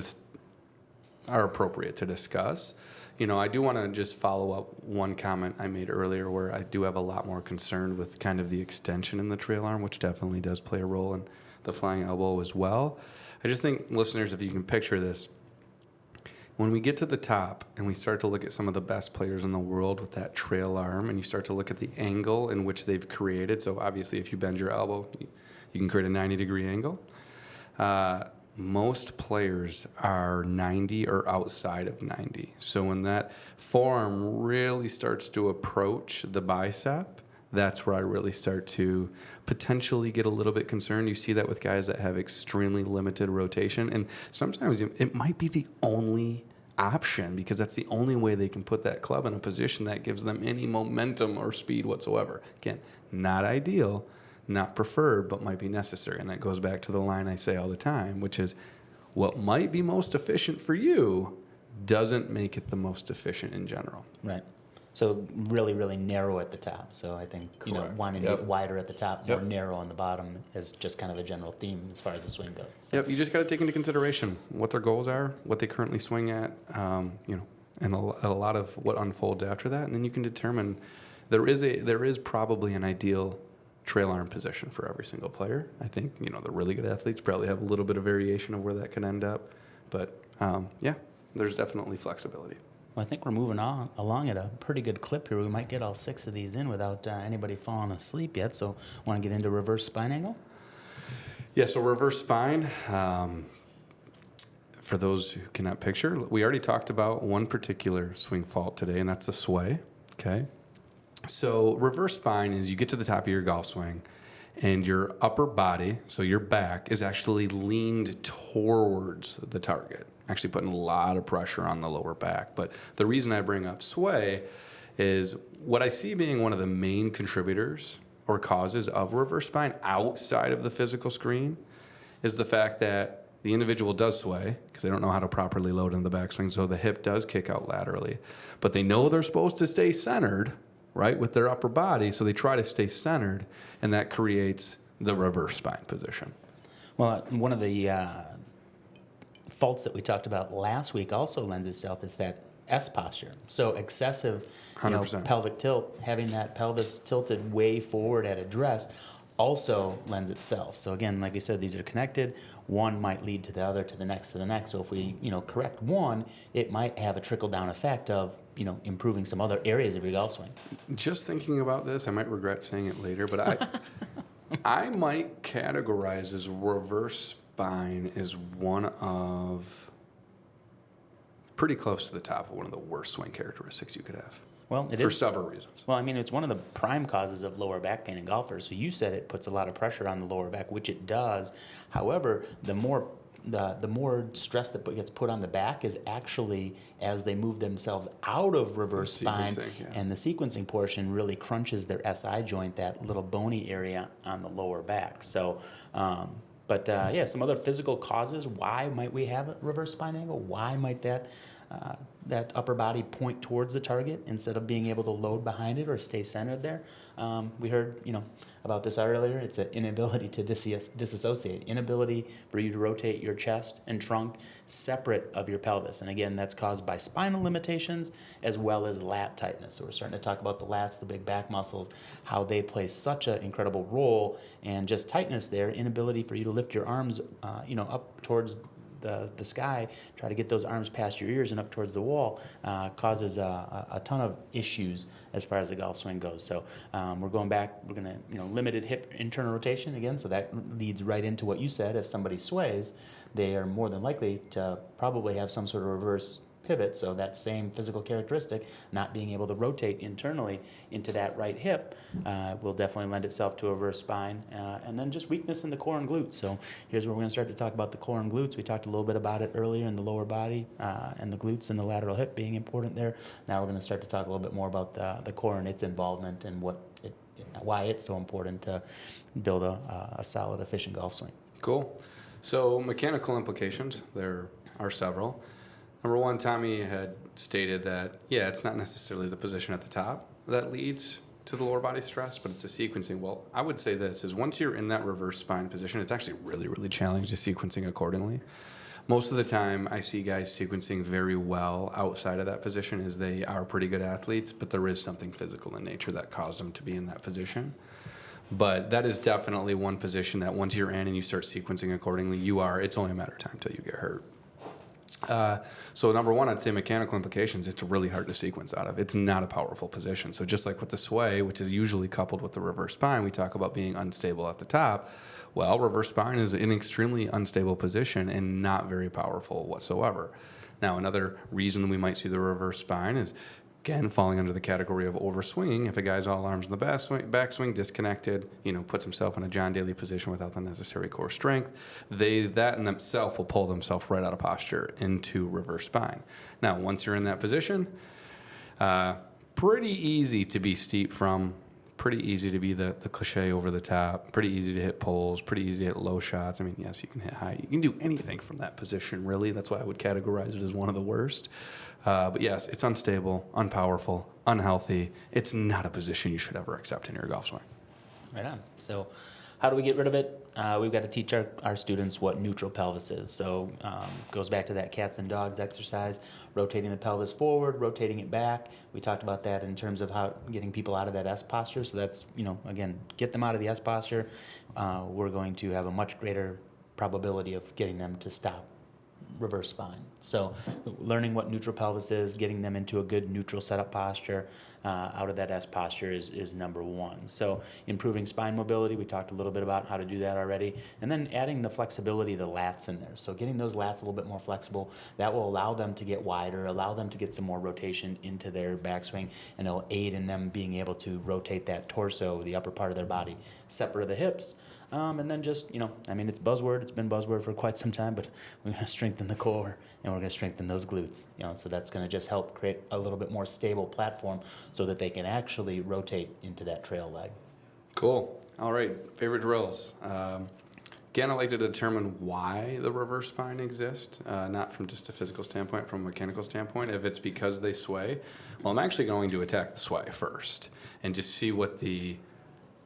appropriate to discuss. I do want to just follow up one comment I made earlier where I do have a lot more concern with kind of the extension in the trail arm, which definitely does play a role in the flying elbow as well. I just think, listeners, if you can picture this, when we get to the top and we start to look at some of the best players in the world with that trail arm, and you start to look at the angle in which they've created, so obviously if you bend your elbow, you can create a 90-degree angle. Most players are 90 or outside of 90. So when that forearm really starts to approach the bicep, that's where I really start to potentially get a little bit concerned. You see that with guys that have extremely limited rotation, and sometimes it might be the only option because that's the only way they can put that club in a position that gives them any momentum or speed whatsoever. Again, not ideal, not preferred, but might be necessary. And that goes back to the line I say all the time, which is what might be most efficient for you doesn't make it the most efficient in general. Right. So really, really narrow at the top. So I think, Correct. wanting to Yep. get wider at the top, Yep. more narrow on the bottom is just kind of a general theme as far as the swing goes. So, Yep, you just got to take into consideration what their goals are, what they currently swing at, and a lot of what unfolds after that, and then you can determine there is probably an ideal trail arm position for every single player. I think the really good athletes probably have a little bit of variation of where that can end up, but there's definitely flexibility. Well, I think we're moving on along at a pretty good clip here. We might get all 6 of these in without anybody falling asleep yet. So, want to get into reverse spine angle? Yeah, so reverse spine, for those who cannot picture, we already talked about one particular swing fault today, and that's the sway, okay? So reverse spine is you get to the top of your golf swing, and your upper body, so your back, is actually leaned towards the target, actually putting a lot of pressure on the lower back. But the reason I bring up sway is what I see being one of the main contributors or causes of reverse spine outside of the physical screen is the fact that the individual does sway because they don't know how to properly load in the backswing, so the hip does kick out laterally. But they know they're supposed to stay centered, right, with their upper body, so they try to stay centered, and that creates the reverse spine position. Well, one of the faults that we talked about last week also lends itself is that S posture. So excessive 100%. pelvic tilt, having that pelvis tilted way forward at address also lends itself. So again, like we said, these are connected. One might lead to the other, to the next, to the next. So if we, correct one, it might have a trickle-down effect of, improving some other areas of your golf swing. Just thinking about this, I might regret saying it later, but I might categorize as reverse spine as one of pretty close to the top of one of the worst swing characteristics you could have. Well, it for is several reasons. Well, I mean, it's one of the prime causes of lower back pain in golfers. So you said it puts a lot of pressure on the lower back, which it does. However, the more stress that gets put on the back is actually as they move themselves out of reverse spine, and the sequencing portion really crunches their SI joint, that little bony area on the lower back. So, some other physical causes. Why might we have a reverse spine angle? Why might that upper body point towards the target instead of being able to load behind it or stay centered there? We heard, about this earlier. It's an inability to disassociate, inability for you to rotate your chest and trunk separate of your pelvis. And again, that's caused by spinal limitations as well as lat tightness. So we're starting to talk about the lats, the big back muscles, how they play such an incredible role, and just tightness there, inability for you to lift your arms, up towards the sky, try to get those arms past your ears and up towards the wall, causes a ton of issues as far as the golf swing goes. So we're going back, we're going to, limited hip internal rotation again, so that leads right into what you said. If somebody sways, they are more than likely to probably have some sort of reverse pivot, so that same physical characteristic, not being able to rotate internally into that right hip, will definitely lend itself to a reverse spine. And then just weakness in the core and glutes. So here's where we're going to start to talk about the core and glutes. We talked a little bit about it earlier in the lower body, and the glutes and the lateral hip being important there. Now we're going to start to talk a little bit more about the core and its involvement and why it's so important to build a solid, efficient golf swing. Cool. So mechanical implications, there are several. Number one, Tommy had stated that, it's not necessarily the position at the top that leads to the lower body stress, but it's a sequencing. Well, I would say this is once you're in that reverse spine position, it's actually really, really challenging to sequencing accordingly. Most of the time, I see guys sequencing very well outside of that position as they are pretty good athletes, but there is something physical in nature that caused them to be in that position. But that is definitely one position that once you're in and you start sequencing accordingly, it's only a matter of time until you get hurt. So number one, I'd say mechanical implications, it's really hard to sequence out of. It's not a powerful position. So just like with the sway, which is usually coupled with the reverse spine, we talk about being unstable at the top. Well, reverse spine is an extremely unstable position and not very powerful whatsoever. Now, another reason we might see the reverse spine is, again, falling under the category of overswinging. If a guy's all arms in the backswing, disconnected, puts himself in a John Daly position without the necessary core strength, that in themselves will pull themselves right out of posture into reverse spine. Now, once you're in that position, pretty easy to be steep from pretty easy to be the cliche over the top, pretty easy to hit poles, pretty easy to hit low shots. I mean, yes, you can hit high. You can do anything from that position, really. That's why I would categorize it as one of the worst. But yes, it's unstable, unpowerful, unhealthy. It's not a position you should ever accept in your golf swing. Right on. So how do we get rid of it? We've got to teach our students what neutral pelvis is. So goes back to that cats and dogs exercise, rotating the pelvis forward, rotating it back. We talked about that in terms of how getting people out of that S posture. So that's, again, get them out of the S posture. We're going to have a much greater probability of getting them to stop reverse spine. So learning what neutral pelvis is, getting them into a good neutral setup posture out of that S posture is number one. So improving spine mobility, we talked a little bit about how to do that already. And then adding the flexibility of the lats in there. So getting those lats a little bit more flexible, that will allow them to get wider, allow them to get some more rotation into their backswing, and it'll aid in them being able to rotate that torso, the upper part of their body, separate of the hips. And then just, it's buzzword. It's been buzzword for quite some time, but we're going to strengthen the core and we're going to strengthen those glutes. So that's going to just help create a little bit more stable platform so that they can actually rotate into that trail leg. Cool. All right. Favorite drills. Again, I like to determine why the reverse spine exists, not from just a physical standpoint, from a mechanical standpoint. If it's because they sway, well, I'm actually going to attack the sway first and just see what the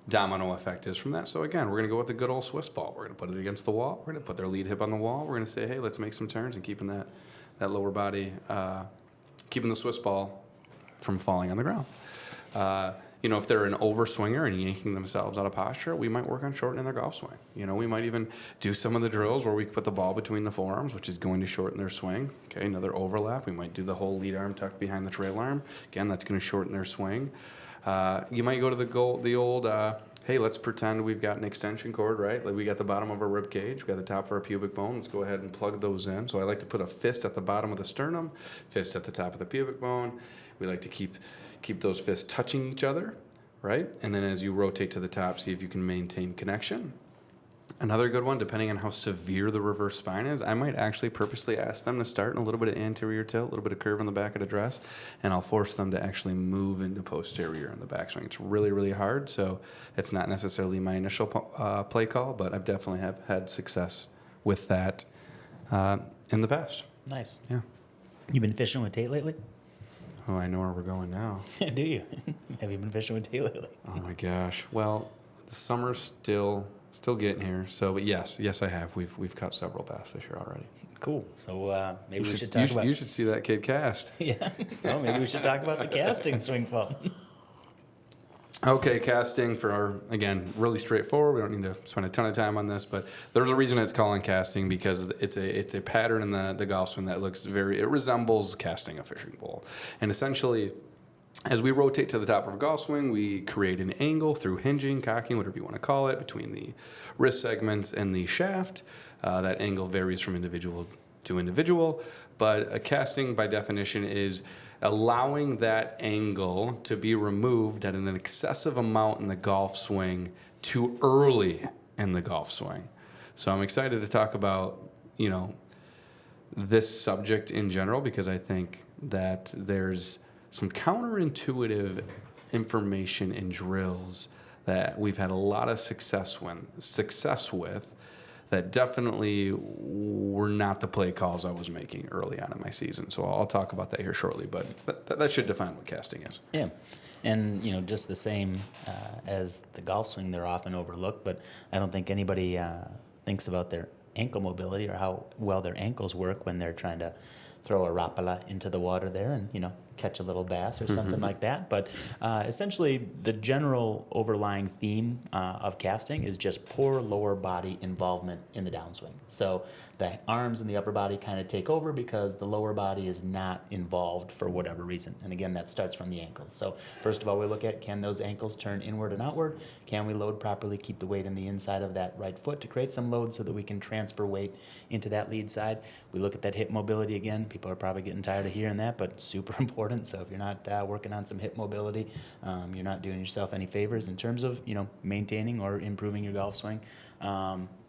domino effect is from that. So again, we're going to go with the good old Swiss ball. We're going to put it against the wall. We're going to put their lead hip on the wall. We're going to say, hey, let's make some turns and keeping that lower body, keeping the Swiss ball from falling on the ground. If they're an overswinger and yanking themselves out of posture, we might work on shortening their golf swing. We might even do some of the drills where we put the ball between the forearms, which is going to shorten their swing. Okay, another overlap. We might do the whole lead arm tucked behind the trail arm. Again, that's going to shorten their swing. You might go to the old, hey, let's pretend we've got an extension cord, right? Like we got the bottom of our rib cage, we got the top of our pubic bone. Let's go ahead and plug those in. So I like to put a fist at the bottom of the sternum, fist at the top of the pubic bone. We like to keep those fists touching each other, right? And then as you rotate to the top, see if you can maintain connection. Another good one, depending on how severe the reverse spine is, I might actually purposely ask them to start in a little bit of anterior tilt, a little bit of curve in the back of the dress, and I'll force them to actually move into posterior in the backswing. It's really, really hard, so it's not necessarily my initial play call, but I've definitely have had success with that in the past. Nice. Yeah. You been fishing with Tate lately? Oh, I know where we're going now. Do you? Have you been fishing with Tate lately? Oh my gosh. Well, the summer's still getting here. So, but yes, I have. We've caught several bass this year already. Cool. So maybe we should talk about. You should see that kid cast. Yeah. Well, maybe we should talk about the casting swing foam. Okay, casting again, really straightforward. We don't need to spend a ton of time on this, but there's a reason it's called casting because it's a pattern in the golf swing that it resembles casting a fishing pole. And essentially, as we rotate to the top of a golf swing, we create an angle through hinging, cocking, whatever you want to call it, between the wrist segments and the shaft. That angle varies from individual to individual, but a casting by definition is allowing that angle to be removed at an excessive amount in the golf swing too early in the golf swing. So I'm excited to talk about, this subject in general because I think that there's some counterintuitive information in drills that we've had a lot of success with that definitely were not the play calls I was making early on in my season. So I'll talk about that here shortly, but that should define what casting is. Yeah. And, just the same as the golf swing, they're often overlooked, but I don't think anybody thinks about their ankle mobility or how well their ankles work when they're trying to throw a rapala into the water there and, catch a little bass or something like that. But essentially, the general overlying theme of casting is just poor lower body involvement in the downswing. So the arms and the upper body kind of take over because the lower body is not involved for whatever reason. And again, that starts from the ankles. So first of all, we look at, can those ankles turn inward and outward? Can we load properly, keep the weight in the inside of that right foot to create some load so that we can transfer weight into that lead side? We look at that hip mobility again. People are probably getting tired of hearing that, but super important important. So if you're not working on some hip mobility, you're not doing yourself any favors in terms of, maintaining or improving your golf swing.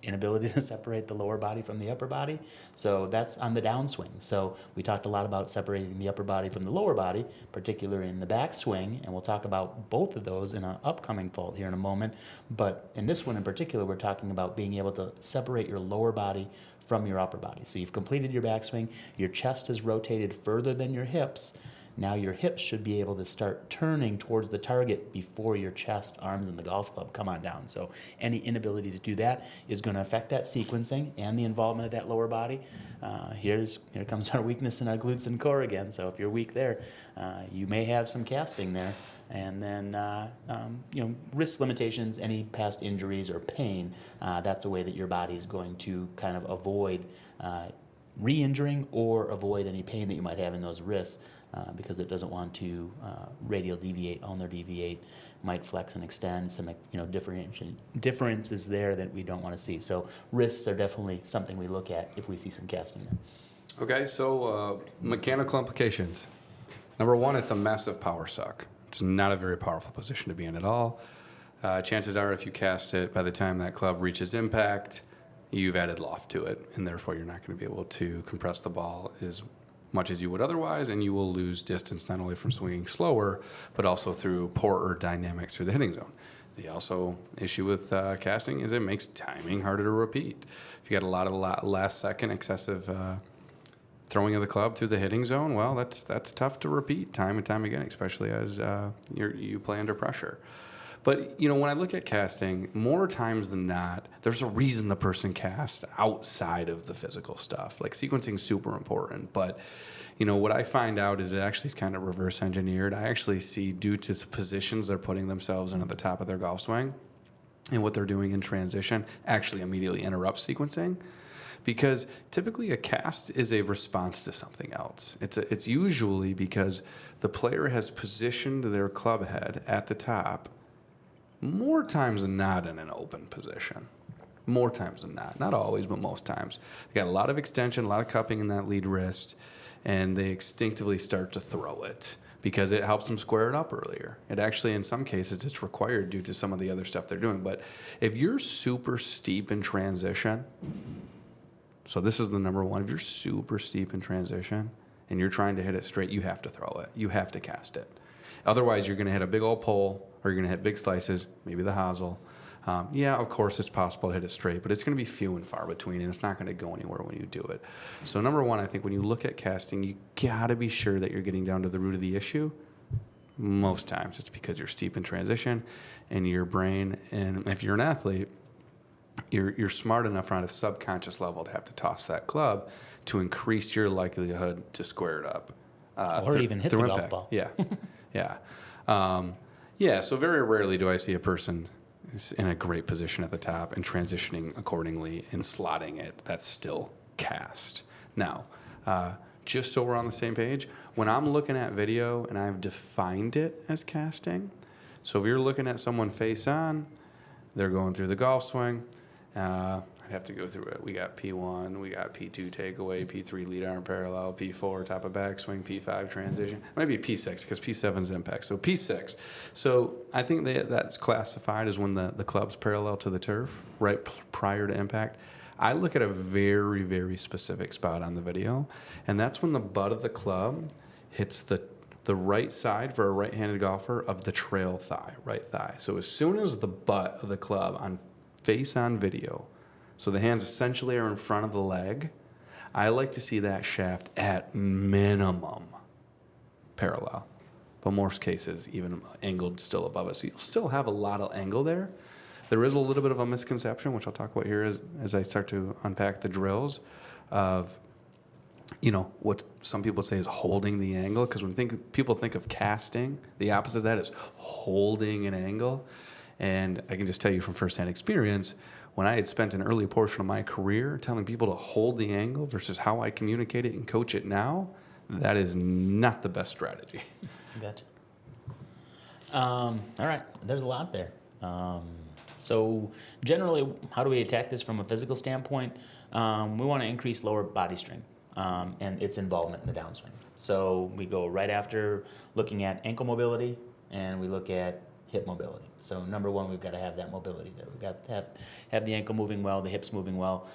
Inability to separate the lower body from the upper body. So that's on the downswing. So we talked a lot about separating the upper body from the lower body, particularly in the backswing, and we'll talk about both of those in an upcoming fault here in a moment. But in this one in particular, we're talking about being able to separate your lower body from your upper body. So you've completed your backswing, your chest is rotated further than your hips. Now your hips should be able to start turning towards the target before your chest, arms, and the golf club come on down. So any inability to do that is going to affect that sequencing and the involvement of that lower body. Here comes our weakness in our glutes and core again. So if you're weak there, you may have some casting there. And then, risk limitations, any past injuries or pain, that's a way that your body is going to kind of avoid re-injuring or avoid any pain that you might have in those wrists. Because it doesn't want to radial deviate, ulnar deviate, might flex and extend, some differences there that we don't want to see. So wrists are definitely something we look at if we see some casting there. Okay, so mechanical implications. Number one, it's a massive power suck. It's not a very powerful position to be in at all. Chances are if you cast it, by the time that club reaches impact, you've added loft to it, and therefore you're not going to be able to compress the ball as much as you would otherwise, and you will lose distance not only from swinging slower, but also through poorer dynamics through the hitting zone. The also issue with casting is it makes timing harder to repeat. If you got a lot of last second excessive throwing of the club through the hitting zone, well, that's tough to repeat time and time again, especially as you play under pressure. But, when I look at casting, more times than not, there's a reason the person casts outside of the physical stuff. Like, sequencing is super important. But, what I find out is it actually is kind of reverse engineered. I actually see, due to positions they're putting themselves in at the top of their golf swing and what they're doing in transition, actually immediately interrupts sequencing. Because typically a cast is a response to something else. It's usually because the player has positioned their club head at the top more times than not in an open position. More times than not. Not always, but most times. They got a lot of extension, a lot of cupping in that lead wrist, and they instinctively start to throw it because it helps them square it up earlier. It actually, in some cases, it's required due to some of the other stuff they're doing. But if you're super steep in transition, so this is the number one, if you're super steep in transition and you're trying to hit it straight, you have to throw it. You have to cast it. Otherwise, you're going to hit a big old pole, or you're going to hit big slices, maybe the hosel. Yeah, of course, it's possible to hit it straight, but it's going to be few and far between, and it's not going to go anywhere when you do it. So number one, I think when you look at casting, you got to be sure that you're getting down to the root of the issue. Most times, it's because you're steep in transition, and your brain, and if you're an athlete, you're smart enough on a subconscious level to have to toss that club to increase your likelihood to square it up. Or even hit the impact. golf ball. Yeah, yeah. So very rarely do I see a person in a great position at the top and transitioning accordingly and slotting it. That's still cast. Now, just so we're on the same page, when I'm looking at video and I've defined it as casting, so if you're looking at someone face on, they're going through the golf swing. I'd have to go through it. We got P1, we got P2 takeaway, P3 lead arm parallel, P4 top of backswing, P5 transition. Maybe P6 because P7 is impact. So P6. So I think that's classified as when the club's parallel to the turf, right prior to impact. I look at a very, very specific spot on the video, and that's when the butt of the club hits the right side for a right-handed golfer of the trail thigh, right thigh. So as soon as the butt of the club on face on video, so the hands essentially are in front of the leg, I like to see that shaft at minimum parallel, but most cases even angled still above it. So you'll still have a lot of angle there. There is a little bit of a misconception, which I'll talk about here as I start to unpack the drills of, what some people say is holding the angle, because when people think of casting, the opposite of that is holding an angle. And I can just tell you from firsthand experience, when I had spent an early portion of my career telling people to hold the angle versus how I communicate it and coach it now, that is not the best strategy. Gotcha. All right, there's a lot there. So generally, how do we attack this from a physical standpoint? We want to increase lower body strength and its involvement in the downswing. So we go right after looking at ankle mobility, and we look at hip mobility. So number one, we've got to have that mobility there. We've got to have the ankle moving well, the hips moving well.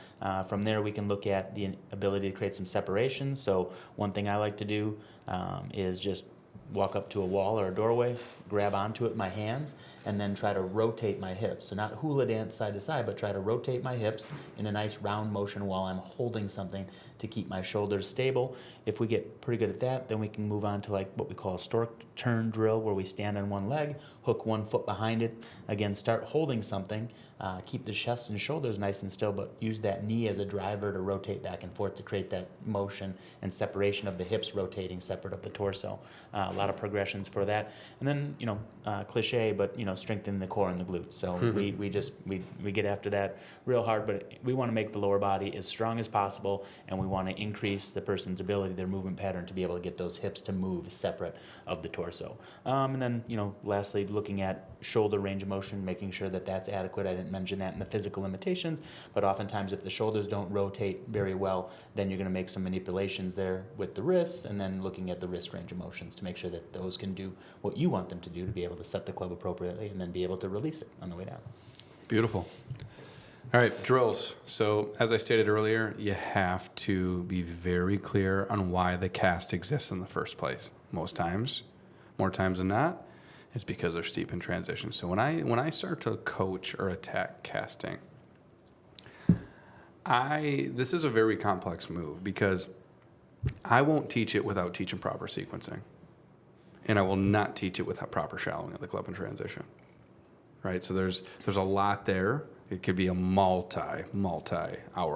From there, we can look at the ability to create some separation. So one thing I like to do is just walk up to a wall or a doorway, grab onto it with my hands, and then try to rotate my hips. So not hula dance side to side, but try to rotate my hips in a nice round motion while I'm holding something to keep my shoulders stable. If we get pretty good at that, then we can move on to like what we call a stork turn drill, where we stand on one leg, hook one foot behind it, again, start holding something, keep the chest and shoulders nice and still, but use that knee as a driver to rotate back and forth to create that motion and separation of the hips rotating separate of the torso. A lot of progressions for that. And then, cliche, but, strengthen the core and the glutes. So we get after that real hard, but we want to make the lower body as strong as possible, and we want to increase the person's ability, their movement pattern, to be able to get those hips to move separate of the torso. And then, lastly, looking at shoulder range of motion, making sure that that's adequate. I didn't mention that in the physical limitations, but oftentimes if the shoulders don't rotate very well, then you're going to make some manipulations there with the wrists, and then looking at the wrist range of motions to make sure that those can do what you want them to do to be able to set the club appropriately and then be able to release it on the way down. Beautiful. All right, drills. So as I stated earlier, you have to be very clear on why the cast exists in the first place. Most times, more times than not, it's because they're steep in transition. So when I start to coach or attack casting, this is a very complex move because I won't teach it without teaching proper sequencing. And I will not teach it without proper shallowing of the club in transition. Right? So there's a lot there. It could be a multi-hour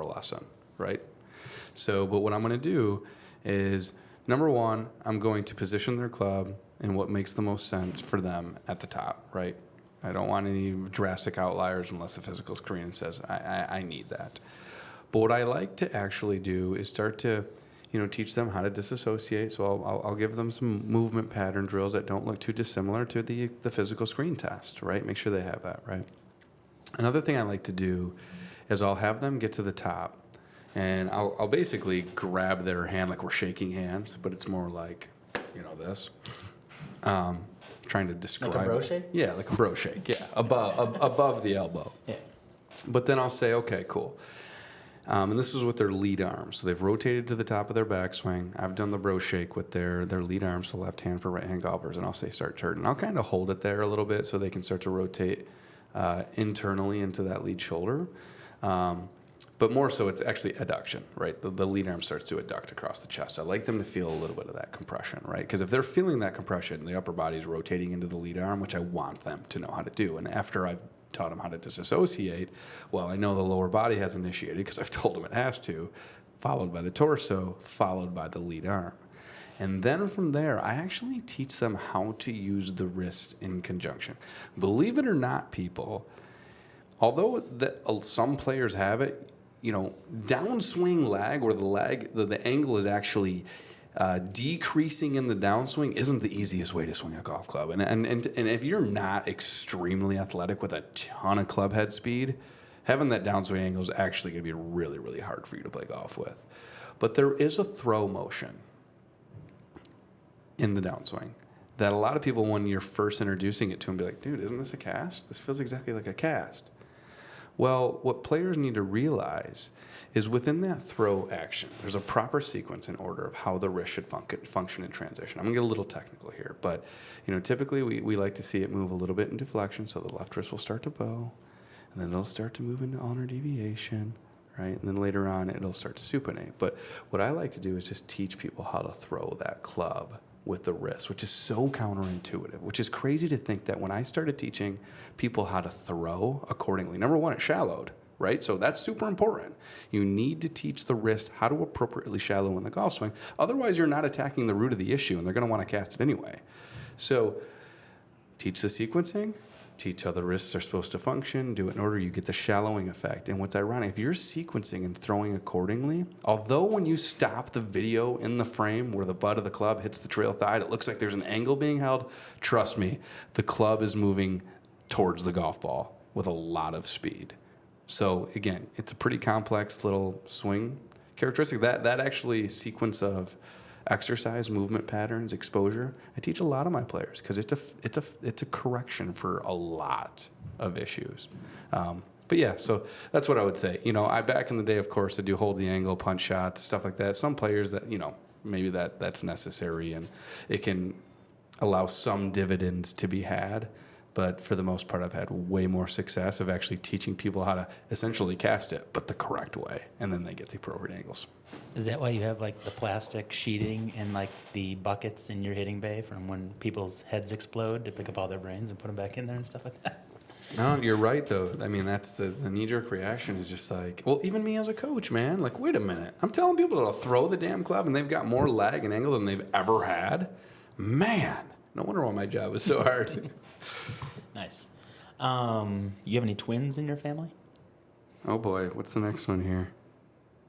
lesson, right? So, but what I'm going to do is, number one, I'm going to position their club in what makes the most sense for them at the top, right? I don't want any drastic outliers unless the physical screen says I need that. But what I like to actually do is start to, teach them how to disassociate. So I'll give them some movement pattern drills that don't look too dissimilar to the physical screen test, right? Make sure they have that, right? Another thing I like to do is I'll have them get to the top, and I'll basically grab their hand like we're shaking hands, but it's more like, this. Trying to describe. Like a bro shake? Yeah, like a bro shake. Yeah, above the elbow. Yeah. But then I'll say, okay, cool. And this is with their lead arm. So they've rotated to the top of their backswing. I've done the bro shake with their lead arm, so left hand for right hand golfers, and I'll say start turning. I'll kind of hold it there a little bit so they can start to rotate internally into that lead shoulder. But more so, it's actually adduction, right? The lead arm starts to adduct across the chest. I like them to feel a little bit of that compression, right? Because if they're feeling that compression, the upper body is rotating into the lead arm, which I want them to know how to do. And after I've taught them how to disassociate, well, I know the lower body has initiated because I've told them it has to, followed by the torso, followed by the lead arm. And then from there, I actually teach them how to use the wrist in conjunction. Believe it or not, people, although some players have it, downswing lag, where the angle is actually decreasing in the downswing, isn't the easiest way to swing a golf club. And if you're not extremely athletic with a ton of club head speed, having that downswing angle is actually going to be really, really hard for you to play golf with. But there is a throw motion in the downswing that a lot of people, when you're first introducing it to them, be like, dude, isn't this a cast? This feels exactly like a cast. Well, what players need to realize is within that throw action, there's a proper sequence and order of how the wrist should function in transition. I'm going to get a little technical here, but typically we like to see it move a little bit into flexion, so the left wrist will start to bow, and then it'll start to move into ulnar deviation, right? And then later on, it'll start to supinate. But what I like to do is just teach people how to throw that club with the wrist, which is so counterintuitive, which is crazy to think that when I started teaching people how to throw accordingly, number one, it shallowed, right? So that's super important. You need to teach the wrist how to appropriately shallow in the golf swing. Otherwise, you're not attacking the root of the issue, and they're going to want to cast it anyway. So teach the sequencing, teach how the wrists are supposed to function, do it in order, you get the shallowing effect. And what's ironic, if you're sequencing and throwing accordingly, although when you stop the video in the frame where the butt of the club hits the trail thigh, it looks like there's an angle being held, trust me, the club is moving towards the golf ball with a lot of speed. So again, it's a pretty complex little swing characteristic. That actually sequence of exercise, movement patterns, exposure. I teach a lot of my players because it's a correction for a lot of issues. But yeah, so that's what I would say. I back in the day, of course, I do hold the angle, punch shots, stuff like that. Some players that maybe that's necessary and it can allow some dividends to be had. But for the most part, I've had way more success of actually teaching people how to essentially cast it, but the correct way, and then they get the appropriate angles. Is that why you have like the plastic sheeting and like the buckets in your hitting bay from when people's heads explode to pick up all their brains and put them back in there and stuff like that? No, you're right, though. I mean, that's the knee-jerk reaction is just like, well, even me as a coach, man, like, wait a minute. I'm telling people to throw the damn club, and they've got more lag and angle than they've ever had. Man, no wonder why my job is so hard. Nice. You have any twins in your family? Oh, boy. What's the next one here?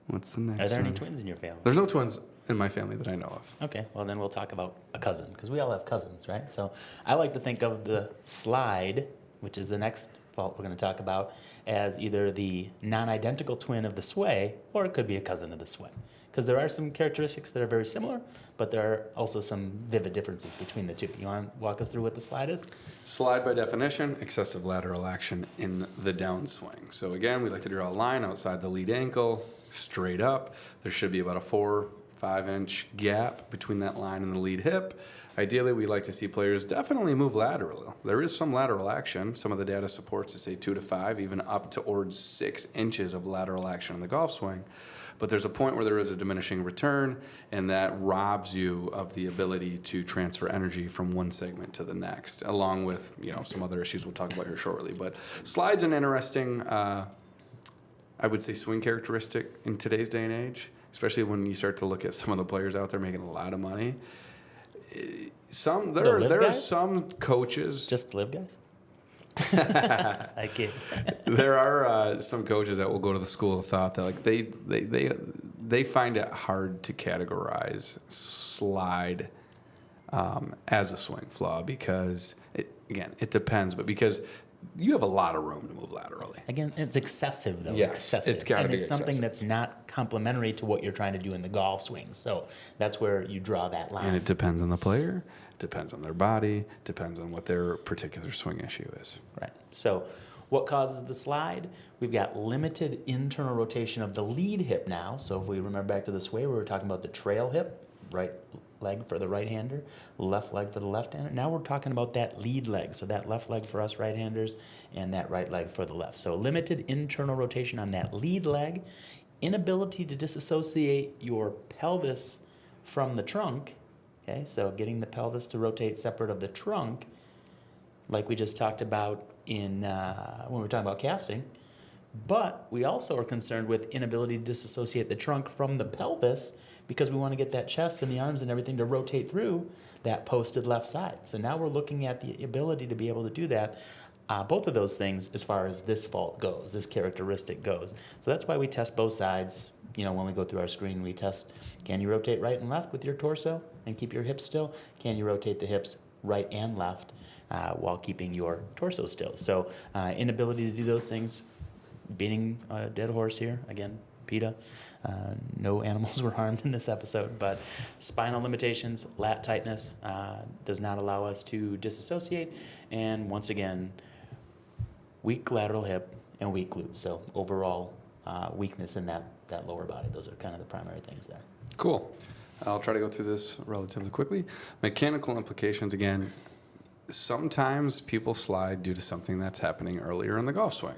What's the next one? Are there any twins in your family? There's no twins in my family that I know of. Okay, well, then we'll talk about a cousin, because we all have cousins, right? So I like to think of the slide, which is the next fault we're going to talk about, as either the non-identical twin of the sway, or it could be a cousin of the sway. Because there are some characteristics that are very similar, but there are also some vivid differences between the two. You want to walk us through what the slide is? Slide, by definition, excessive lateral action in the downswing. So again, we like to draw a line outside the lead ankle, straight up. There should be about a 4-5 inch gap between that line and the lead hip. Ideally, we like to see players definitely move laterally. There is some lateral action. Some of the data supports to say 2 to 5, even up towards 6 inches of lateral action in the golf swing. But there's a point where there is a diminishing return, and that robs you of the ability to transfer energy from one segment to the next, along with some other issues we'll talk about here shortly. But slide's an interesting, I would say, swing characteristic in today's day and age, especially when you start to look at some of the players out there making a lot of money. There are some coaches. Just the live guys? I kid. There are some coaches that will go to the school of thought that like they find it hard to categorize slide as a swing flaw because it depends, but because you have a lot of room to move laterally. Again, it's excessive though. Yes, excessive. it's gotta be it's something excessive. that's not complementary to what you're trying to do in the golf swing. So that's where you draw that line. And it depends on the player, depends on their body, depends on what their particular swing issue is. Right. So what causes the slide? We've got limited internal rotation of the lead hip now. So if we remember back to the sway, we were talking about the trail hip, right leg for the right-hander, left leg for the left-hander. Now we're talking about that lead leg. So that left leg for us right-handers and that right leg for the left. So limited internal rotation on that lead leg, inability to disassociate your pelvis from the trunk. Okay, so getting the pelvis to rotate separate of the trunk, like we just talked about in when we were talking about casting. But we also are concerned with inability to disassociate the trunk from the pelvis because we want to get that chest and the arms and everything to rotate through that posted left side. So now we're looking at the ability to be able to do that. Both of those things as far as this fault goes, this characteristic goes. So that's why we test both sides. When we go through our screen, we test, can you rotate right and left with your torso and keep your hips still? Can you rotate the hips right and left while keeping your torso still? So inability to do those things, beating a dead horse here, again, PETA. No animals were harmed in this episode, but spinal limitations, lat tightness does not allow us to disassociate. And once again, weak lateral hip and weak glutes. So overall weakness in that lower body. Those are kind of the primary things there. Cool. I'll try to go through this relatively quickly. Mechanical implications, again, sometimes people slide due to something that's happening earlier in the golf swing,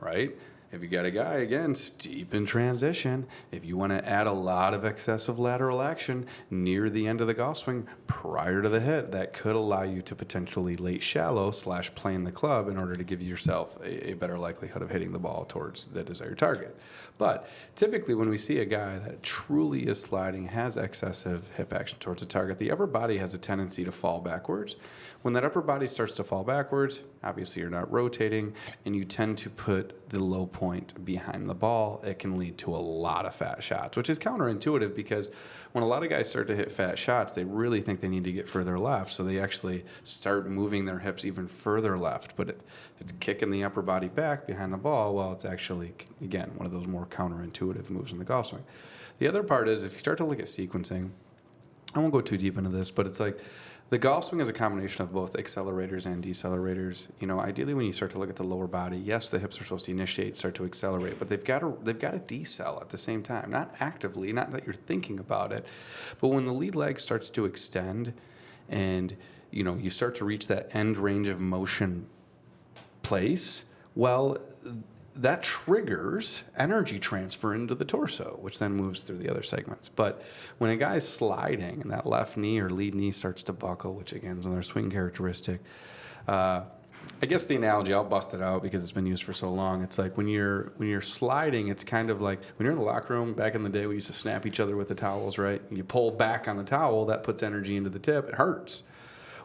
right? If you got a guy, again, steep in transition, if you want to add a lot of excessive lateral action near the end of the golf swing prior to the hit, that could allow you to potentially late shallow / plane the club in order to give yourself a better likelihood of hitting the ball towards the desired target. But typically when we see a guy that truly is sliding, has excessive hip action towards the target, the upper body has a tendency to fall backwards. When that upper body starts to fall backwards, obviously you're not rotating, and you tend to put the low point behind the ball. It can lead to a lot of fat shots, which is counterintuitive because when a lot of guys start to hit fat shots, they really think they need to get further left, so they actually start moving their hips even further left. But if it's kicking the upper body back behind the ball, well, it's actually, again, one of those more counterintuitive moves in the golf swing. The other part is if you start to look at sequencing, I won't go too deep into this, but it's like the golf swing is a combination of both accelerators and decelerators. You know, ideally when you start to look at the lower body, yes, the hips are supposed to initiate, start to accelerate, but they've got to decel at the same time, not actively, not that you're thinking about it, but when the lead leg starts to extend and, you know, you start to reach that end range of motion place, well, that triggers energy transfer into the torso, which then moves through the other segments. But when a guy's sliding and that left knee or lead knee starts to buckle, which again is another swing characteristic, I guess the analogy, I'll bust it out because it's been used for so long. It's like when you're sliding, it's kind of like when you're in the locker room back in the day, we used to snap each other with the towels, right? You pull back on the towel, that puts energy into the tip. It hurts.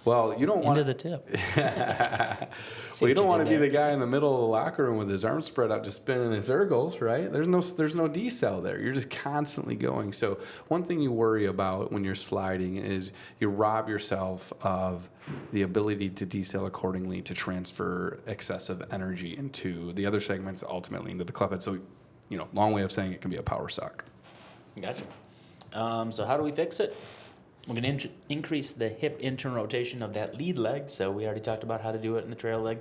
Well, you don't want Into the tip. well, you don't want to be the guy in the middle of the locker room with his arms spread out, just spinning in circles, right? There's no decel there. You're just constantly going. So one thing you worry about when you're sliding is you rob yourself of the ability to decel accordingly to transfer excessive energy into the other segments, ultimately into the club head. So, you know, long way of saying it can be a power suck. Gotcha. So how do we fix it? We're going to increase the hip internal rotation of that lead leg. So we already talked about how to do it in the trail leg.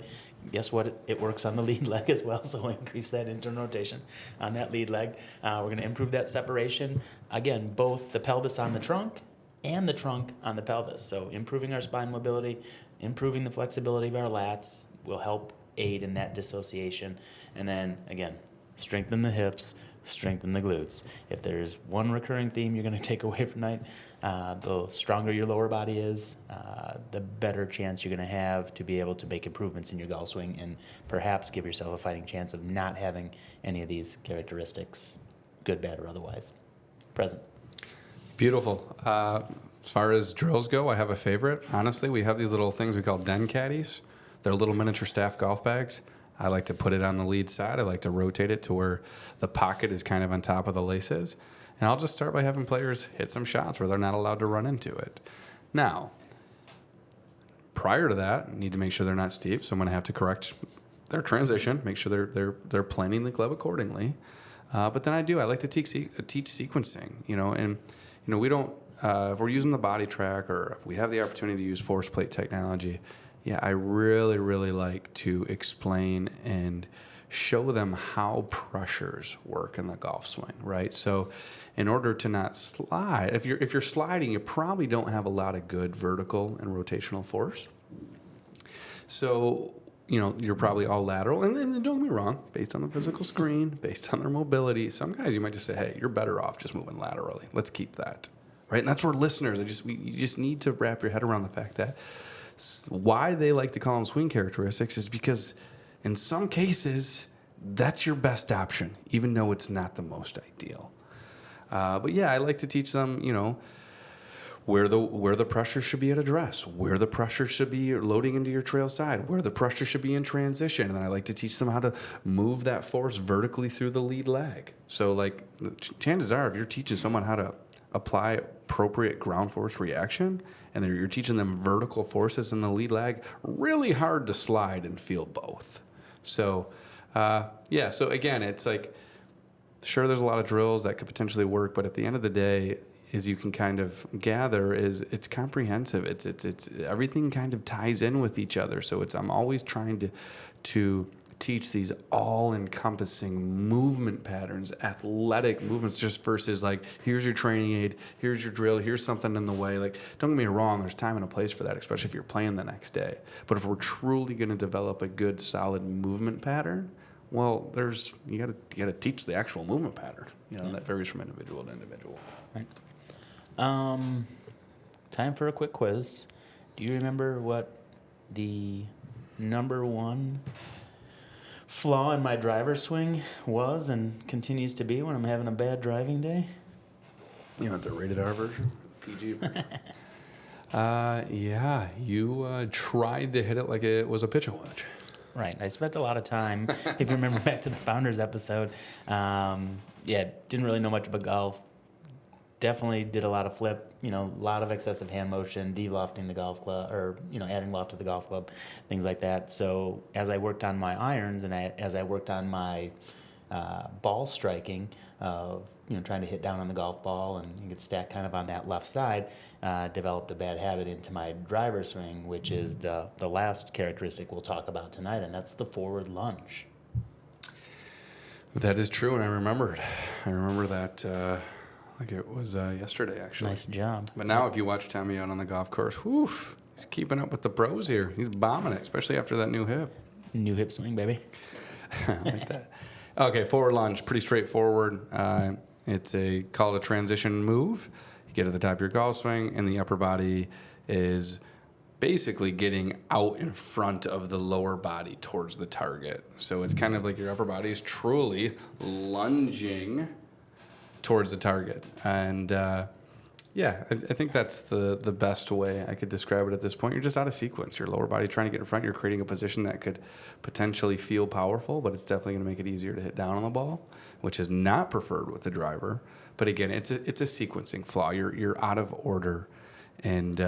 Guess what? It works on the lead leg as well. So we'll increase that internal rotation on that lead leg. We're going to improve that separation. Again, both the pelvis on the trunk and the trunk on the pelvis. So improving our spine mobility, improving the flexibility of our lats will help aid in that dissociation. And then, again, strengthen the hips, strengthen the glutes. If there's one recurring theme you're going to take away from tonight, the stronger your lower body is, the better chance you're going to have to be able to make improvements in your golf swing and perhaps give yourself a fighting chance of not having any of these characteristics, good, bad, or otherwise, present. Beautiful. As far as drills go, I have a favorite. Honestly, we have these little things we call den caddies. They're little miniature staff golf bags. I like to put it on the lead side. I like to rotate it to where the pocket is kind of on top of the laces. And I'll just start by having players hit some shots where they're not allowed to run into it. Now, prior to that, need to make sure they're not steep, so I'm going to have to correct their transition, make sure they're planning the club accordingly. But then I like to teach sequencing, and we don't, if we're using the body track or if we have the opportunity to use force plate technology, yeah, I really, really like to explain and show them how pressures work in the golf swing, right? So in order to not slide, if you're sliding, you probably don't have a lot of good vertical and rotational force. So, you're probably all lateral. And then don't get me wrong, based on the physical screen, based on their mobility, some guys you might just say, hey, you're better off just moving laterally. Let's keep that, right? And that's where listeners, you just need to wrap your head around the fact that why they like to call them swing characteristics is because in some cases, that's your best option, even though it's not the most ideal. But yeah, I like to teach them, where the pressure should be at address, where the pressure should be loading into your trail side, where the pressure should be in transition. And then I like to teach them how to move that force vertically through the lead leg. So like chances are, if you're teaching someone how to apply appropriate ground force reaction, and then you're teaching them vertical forces in the lead leg, really hard to slide and feel both. So, so again, it's like, sure, there's a lot of drills that could potentially work, but at the end of the day, as you can kind of gather, is it's comprehensive. It's everything kind of ties in with each other. So I'm always trying to teach these all-encompassing movement patterns, athletic movements, just versus like, here's your training aid, here's your drill, here's something in the way. Like, don't get me wrong, there's time and a place for that, especially if you're playing the next day. But if we're truly going to develop a good, solid movement pattern, well, you got to teach the actual movement pattern. And that varies from individual to individual. Right. Time for a quick quiz. Do you remember what the number one flaw in my driver swing was and continues to be when I'm having a bad driving day? You want the rated R version? PG version? Yeah, you tried to hit it like it was a pitch and wedge. Right. I spent a lot of time, if you remember back to the Founders episode, didn't really know much about golf. Definitely did a lot of flip, a lot of excessive hand motion, de-lofting the golf club, or, adding loft to the golf club, things like that. So as I worked on my irons and as I worked on my ball striking, trying to hit down on the golf ball and get stacked kind of on that left side, developed a bad habit into my driver swing, which is the last characteristic we'll talk about tonight, and that's the forward lunge. That is true, and I remember that like it was yesterday, actually. Nice job. But now if you watch Tommy out on the golf course, whew, he's keeping up with the pros here. He's bombing it, especially after that new hip. New hip swing, baby. I like that. Okay, forward lunge, pretty straightforward. It's called a transition move. You get to the top of your golf swing, and the upper body is basically getting out in front of the lower body towards the target. So it's kind of like your upper body is truly lunging towards the target. And yeah, I think that's the best way I could describe it at this point. You're just out of sequence. Your lower body trying to get in front. You're creating a position that could potentially feel powerful, but it's definitely going to make it easier to hit down on the ball, which is not preferred with the driver. But again, it's a sequencing flaw. You're out of order. And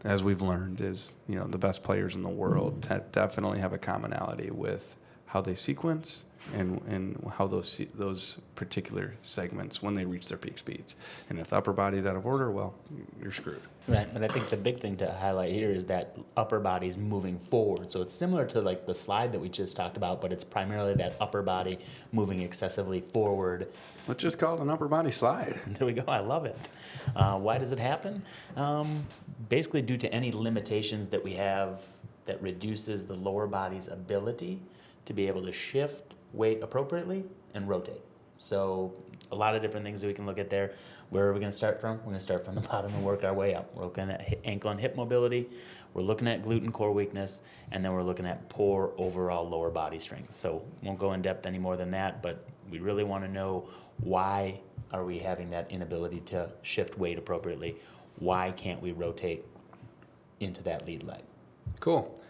as we've learned, is the best players in the world definitely have a commonality with how they sequence and how those particular segments when they reach their peak speeds. And if the upper body is out of order, well, you're screwed. Right, but I think the big thing to highlight here is that upper body's moving forward. So it's similar to like the slide that we just talked about, but it's primarily that upper body moving excessively forward. Let's just call it an upper body slide. There we go. I love it. Why does it happen? Basically due to any limitations that we have that reduces the lower body's ability to be able to shift weight appropriately and rotate. So a lot of different things that we can look at there. Where are we going to start from? We're going to start from the bottom and work our way up. We're looking at ankle and hip mobility. We're looking at glute and core weakness. And then we're looking at poor overall lower body strength. So won't go in depth any more than that, but we really want to know why are we having that inability to shift weight appropriately? Why can't we rotate into that lead leg? Cool.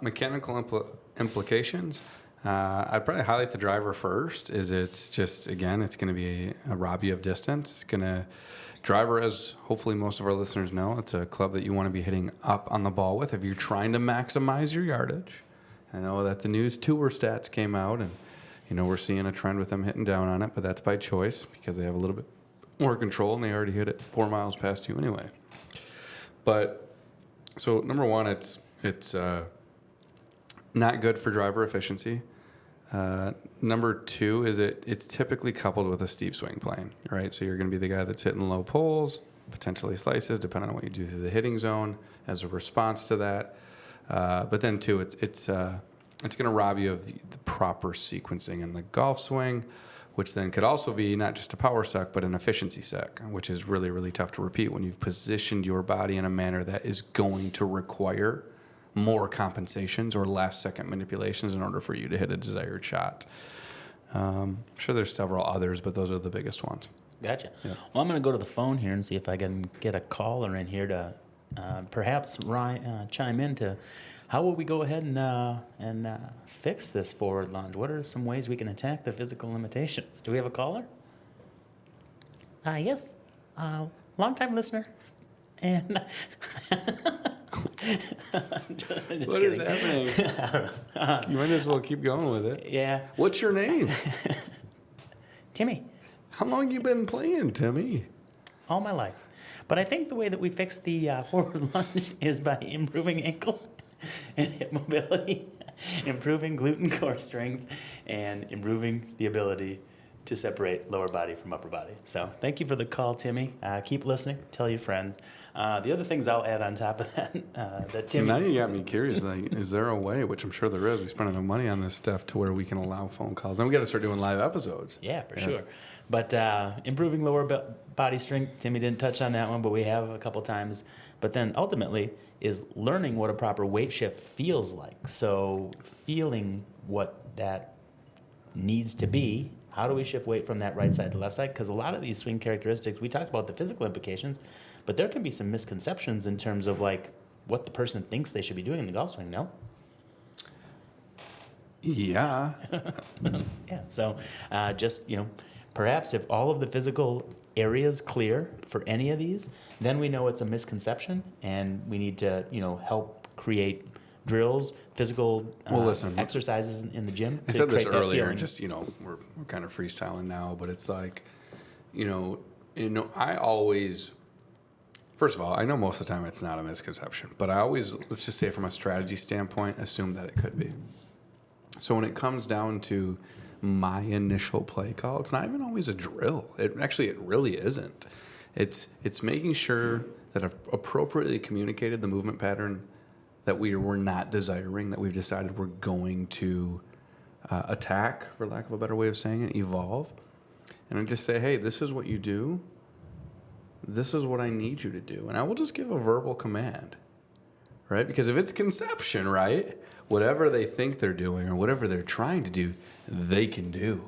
Mechanical implications. I'd probably highlight the driver first. It's going to be a rob you of distance. It's going to driver, as hopefully most of our listeners know, it's a club that you want to be hitting up on the ball with if you're trying to maximize your yardage. I know that the news tour stats came out, and we're seeing a trend with them hitting down on it, but that's by choice because they have a little bit more control and they already hit it 4 miles past you anyway. But so number one, it's not good for driver efficiency. Number two is it's typically coupled with a steep swing plane, right? So you're going to be the guy that's hitting low poles, potentially slices, depending on what you do through the hitting zone as a response to that. But then too, it's going to rob you of the proper sequencing in the golf swing, which then could also be not just a power suck, but an efficiency suck, which is really, really tough to repeat when you've positioned your body in a manner that is going to require more compensations or last-second manipulations in order for you to hit a desired shot. I'm sure there's several others, but those are the biggest ones. Gotcha. Yeah. Well, I'm going to go to the phone here and see if I can get a caller in here to perhaps chime in to how will we go ahead and fix this forward lunge? What are some ways we can attack the physical limitations? Do we have a caller? Yes. Long-time listener. And just What kidding. is happening? You might as well keep going with it. Yeah. What's your name? Timmy. How long you been playing, Timmy? All my life. But I think the way that we fix the forward lunge is by improving ankle and hip mobility, improving glute and core strength, and improving the ability to separate lower body from upper body. So thank you for the call, Timmy. Keep listening. Tell your friends. The other things I'll add on top of that Timmy... Now you got me curious. Like, is there a way, which I'm sure there is, we spend enough money on this stuff to where we can allow phone calls? And we got to start doing live episodes. Yeah, for sure. But improving lower body strength, Timmy didn't touch on that one, but we have a couple times. But then ultimately is learning what a proper weight shift feels like. So feeling what that needs to be. How do we shift weight from that right side to left side? Because a lot of these swing characteristics, we talked about the physical implications, but there can be some misconceptions in terms of like what the person thinks they should be doing in the golf swing, no? Yeah. Yeah, so just, perhaps if all of the physical areas clear for any of these, then we know it's a misconception and we need to, help create drills, physical exercises in the gym. I to said this create that earlier, feeling. just, we're kind of freestyling now, but it's like, I always, first of all, I know most of the time it's not a misconception, but I always, let's just say from a strategy standpoint, assume that it could be. So when it comes down to my initial play call, it's not even always a drill. It really isn't. It's making sure that I've appropriately communicated the movement pattern that we're not desiring, that we've decided we're going to attack, for lack of a better way of saying it, evolve. And I just say, hey, this is what you do. This is what I need you to do. And I will just give a verbal command, right? Because if it's conception, right, whatever they think they're doing or whatever they're trying to do, they can do.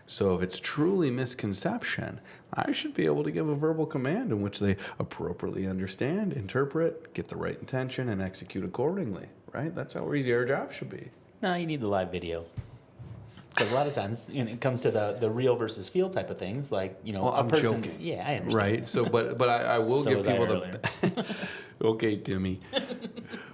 So if it's truly misconception, I should be able to give a verbal command in which they appropriately understand, interpret, get the right intention, and execute accordingly, right? That's how easy our job should be. No, you need the live video. Because a lot of times, it comes to the real versus feel type of things, like, Well, a I'm person. joking. Yeah, I understand. Right. So, but I will So give was I people earlier. Okay, Timmy.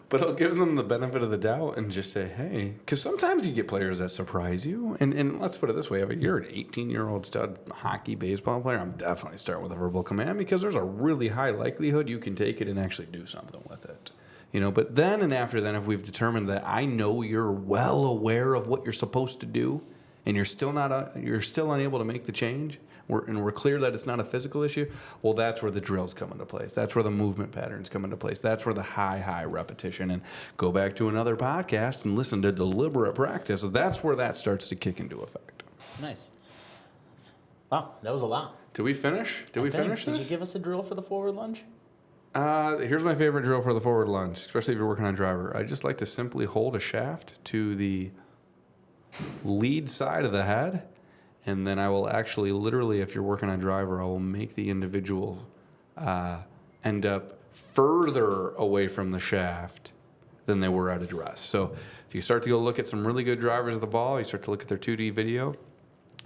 But I'll give them the benefit of the doubt and just say, hey, because sometimes you get players that surprise you. And let's put it this way: if you're an 18-year-old stud hockey, baseball player, I'm definitely starting with a verbal command because there's a really high likelihood you can take it and actually do something with it. But then and after then, if we've determined that I know you're well aware of what you're supposed to do, and you're still unable to make the change, we're clear that it's not a physical issue, well, that's where the drills come into place. That's where the movement patterns come into place. That's where the high repetition, and go back to another podcast and listen to deliberate practice. So that's where that starts to kick into effect. Nice. Wow, that was a lot. Did we finish? Did we finish this? Did you give us a drill for the forward lunge? Here's my favorite drill for the forward lunge, especially if you're working on driver. I just like to simply hold a shaft to the lead side of the head, and then I will actually literally, if you're working on driver, I will make the individual end up further away from the shaft than they were at address. So if you start to go look at some really good drivers of the ball, you start to look at their 2D video,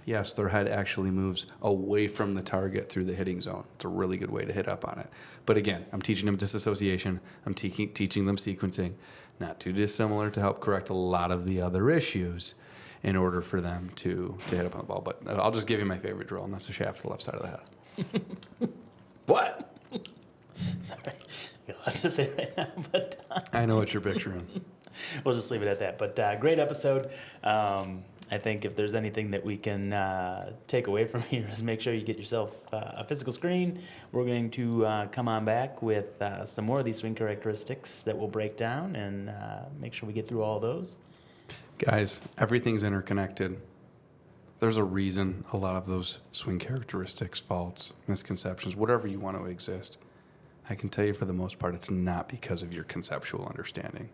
yes, their head actually moves away from the target through the hitting zone. It's a really good way to hit up on it. But again, I'm teaching them disassociation. I'm teaching them sequencing. Not too dissimilar to help correct a lot of the other issues in order for them to hit up on the ball. But I'll just give you my favorite drill, and that's the shaft to the left side of the head. What? Sorry. You'll have to say right now, but I know what you're picturing. we'll just leave it at that. But great episode. I think if there's anything that we can take away from here is make sure you get yourself a physical screen. We're going to come on back with some more of these swing characteristics that we'll break down and make sure we get through all those. Guys, everything's interconnected. There's a reason a lot of those swing characteristics, faults, misconceptions, whatever you want to exist. I can tell you for the most part, it's not because of your conceptual understanding.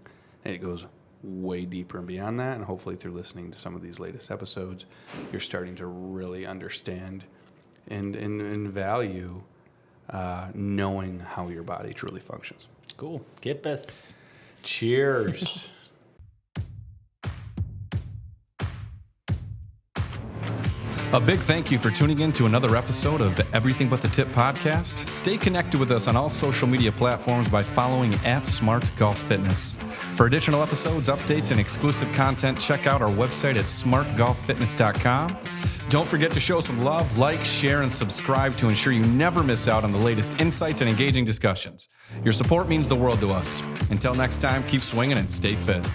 And it goes way deeper and beyond that. And hopefully through listening to some of these latest episodes, you're starting to really understand and value knowing how your body truly functions. Cool. Kippus. Cheers. A big thank you for tuning in to another episode of the Everything But the Tip podcast. Stay connected with us on all social media platforms by following @SmartGolfFitness. For additional episodes, updates, and exclusive content, check out our website at smartgolffitness.com. Don't forget to show some love, like, share, and subscribe to ensure you never miss out on the latest insights and engaging discussions. Your support means the world to us. Until next time, keep swinging and stay fit.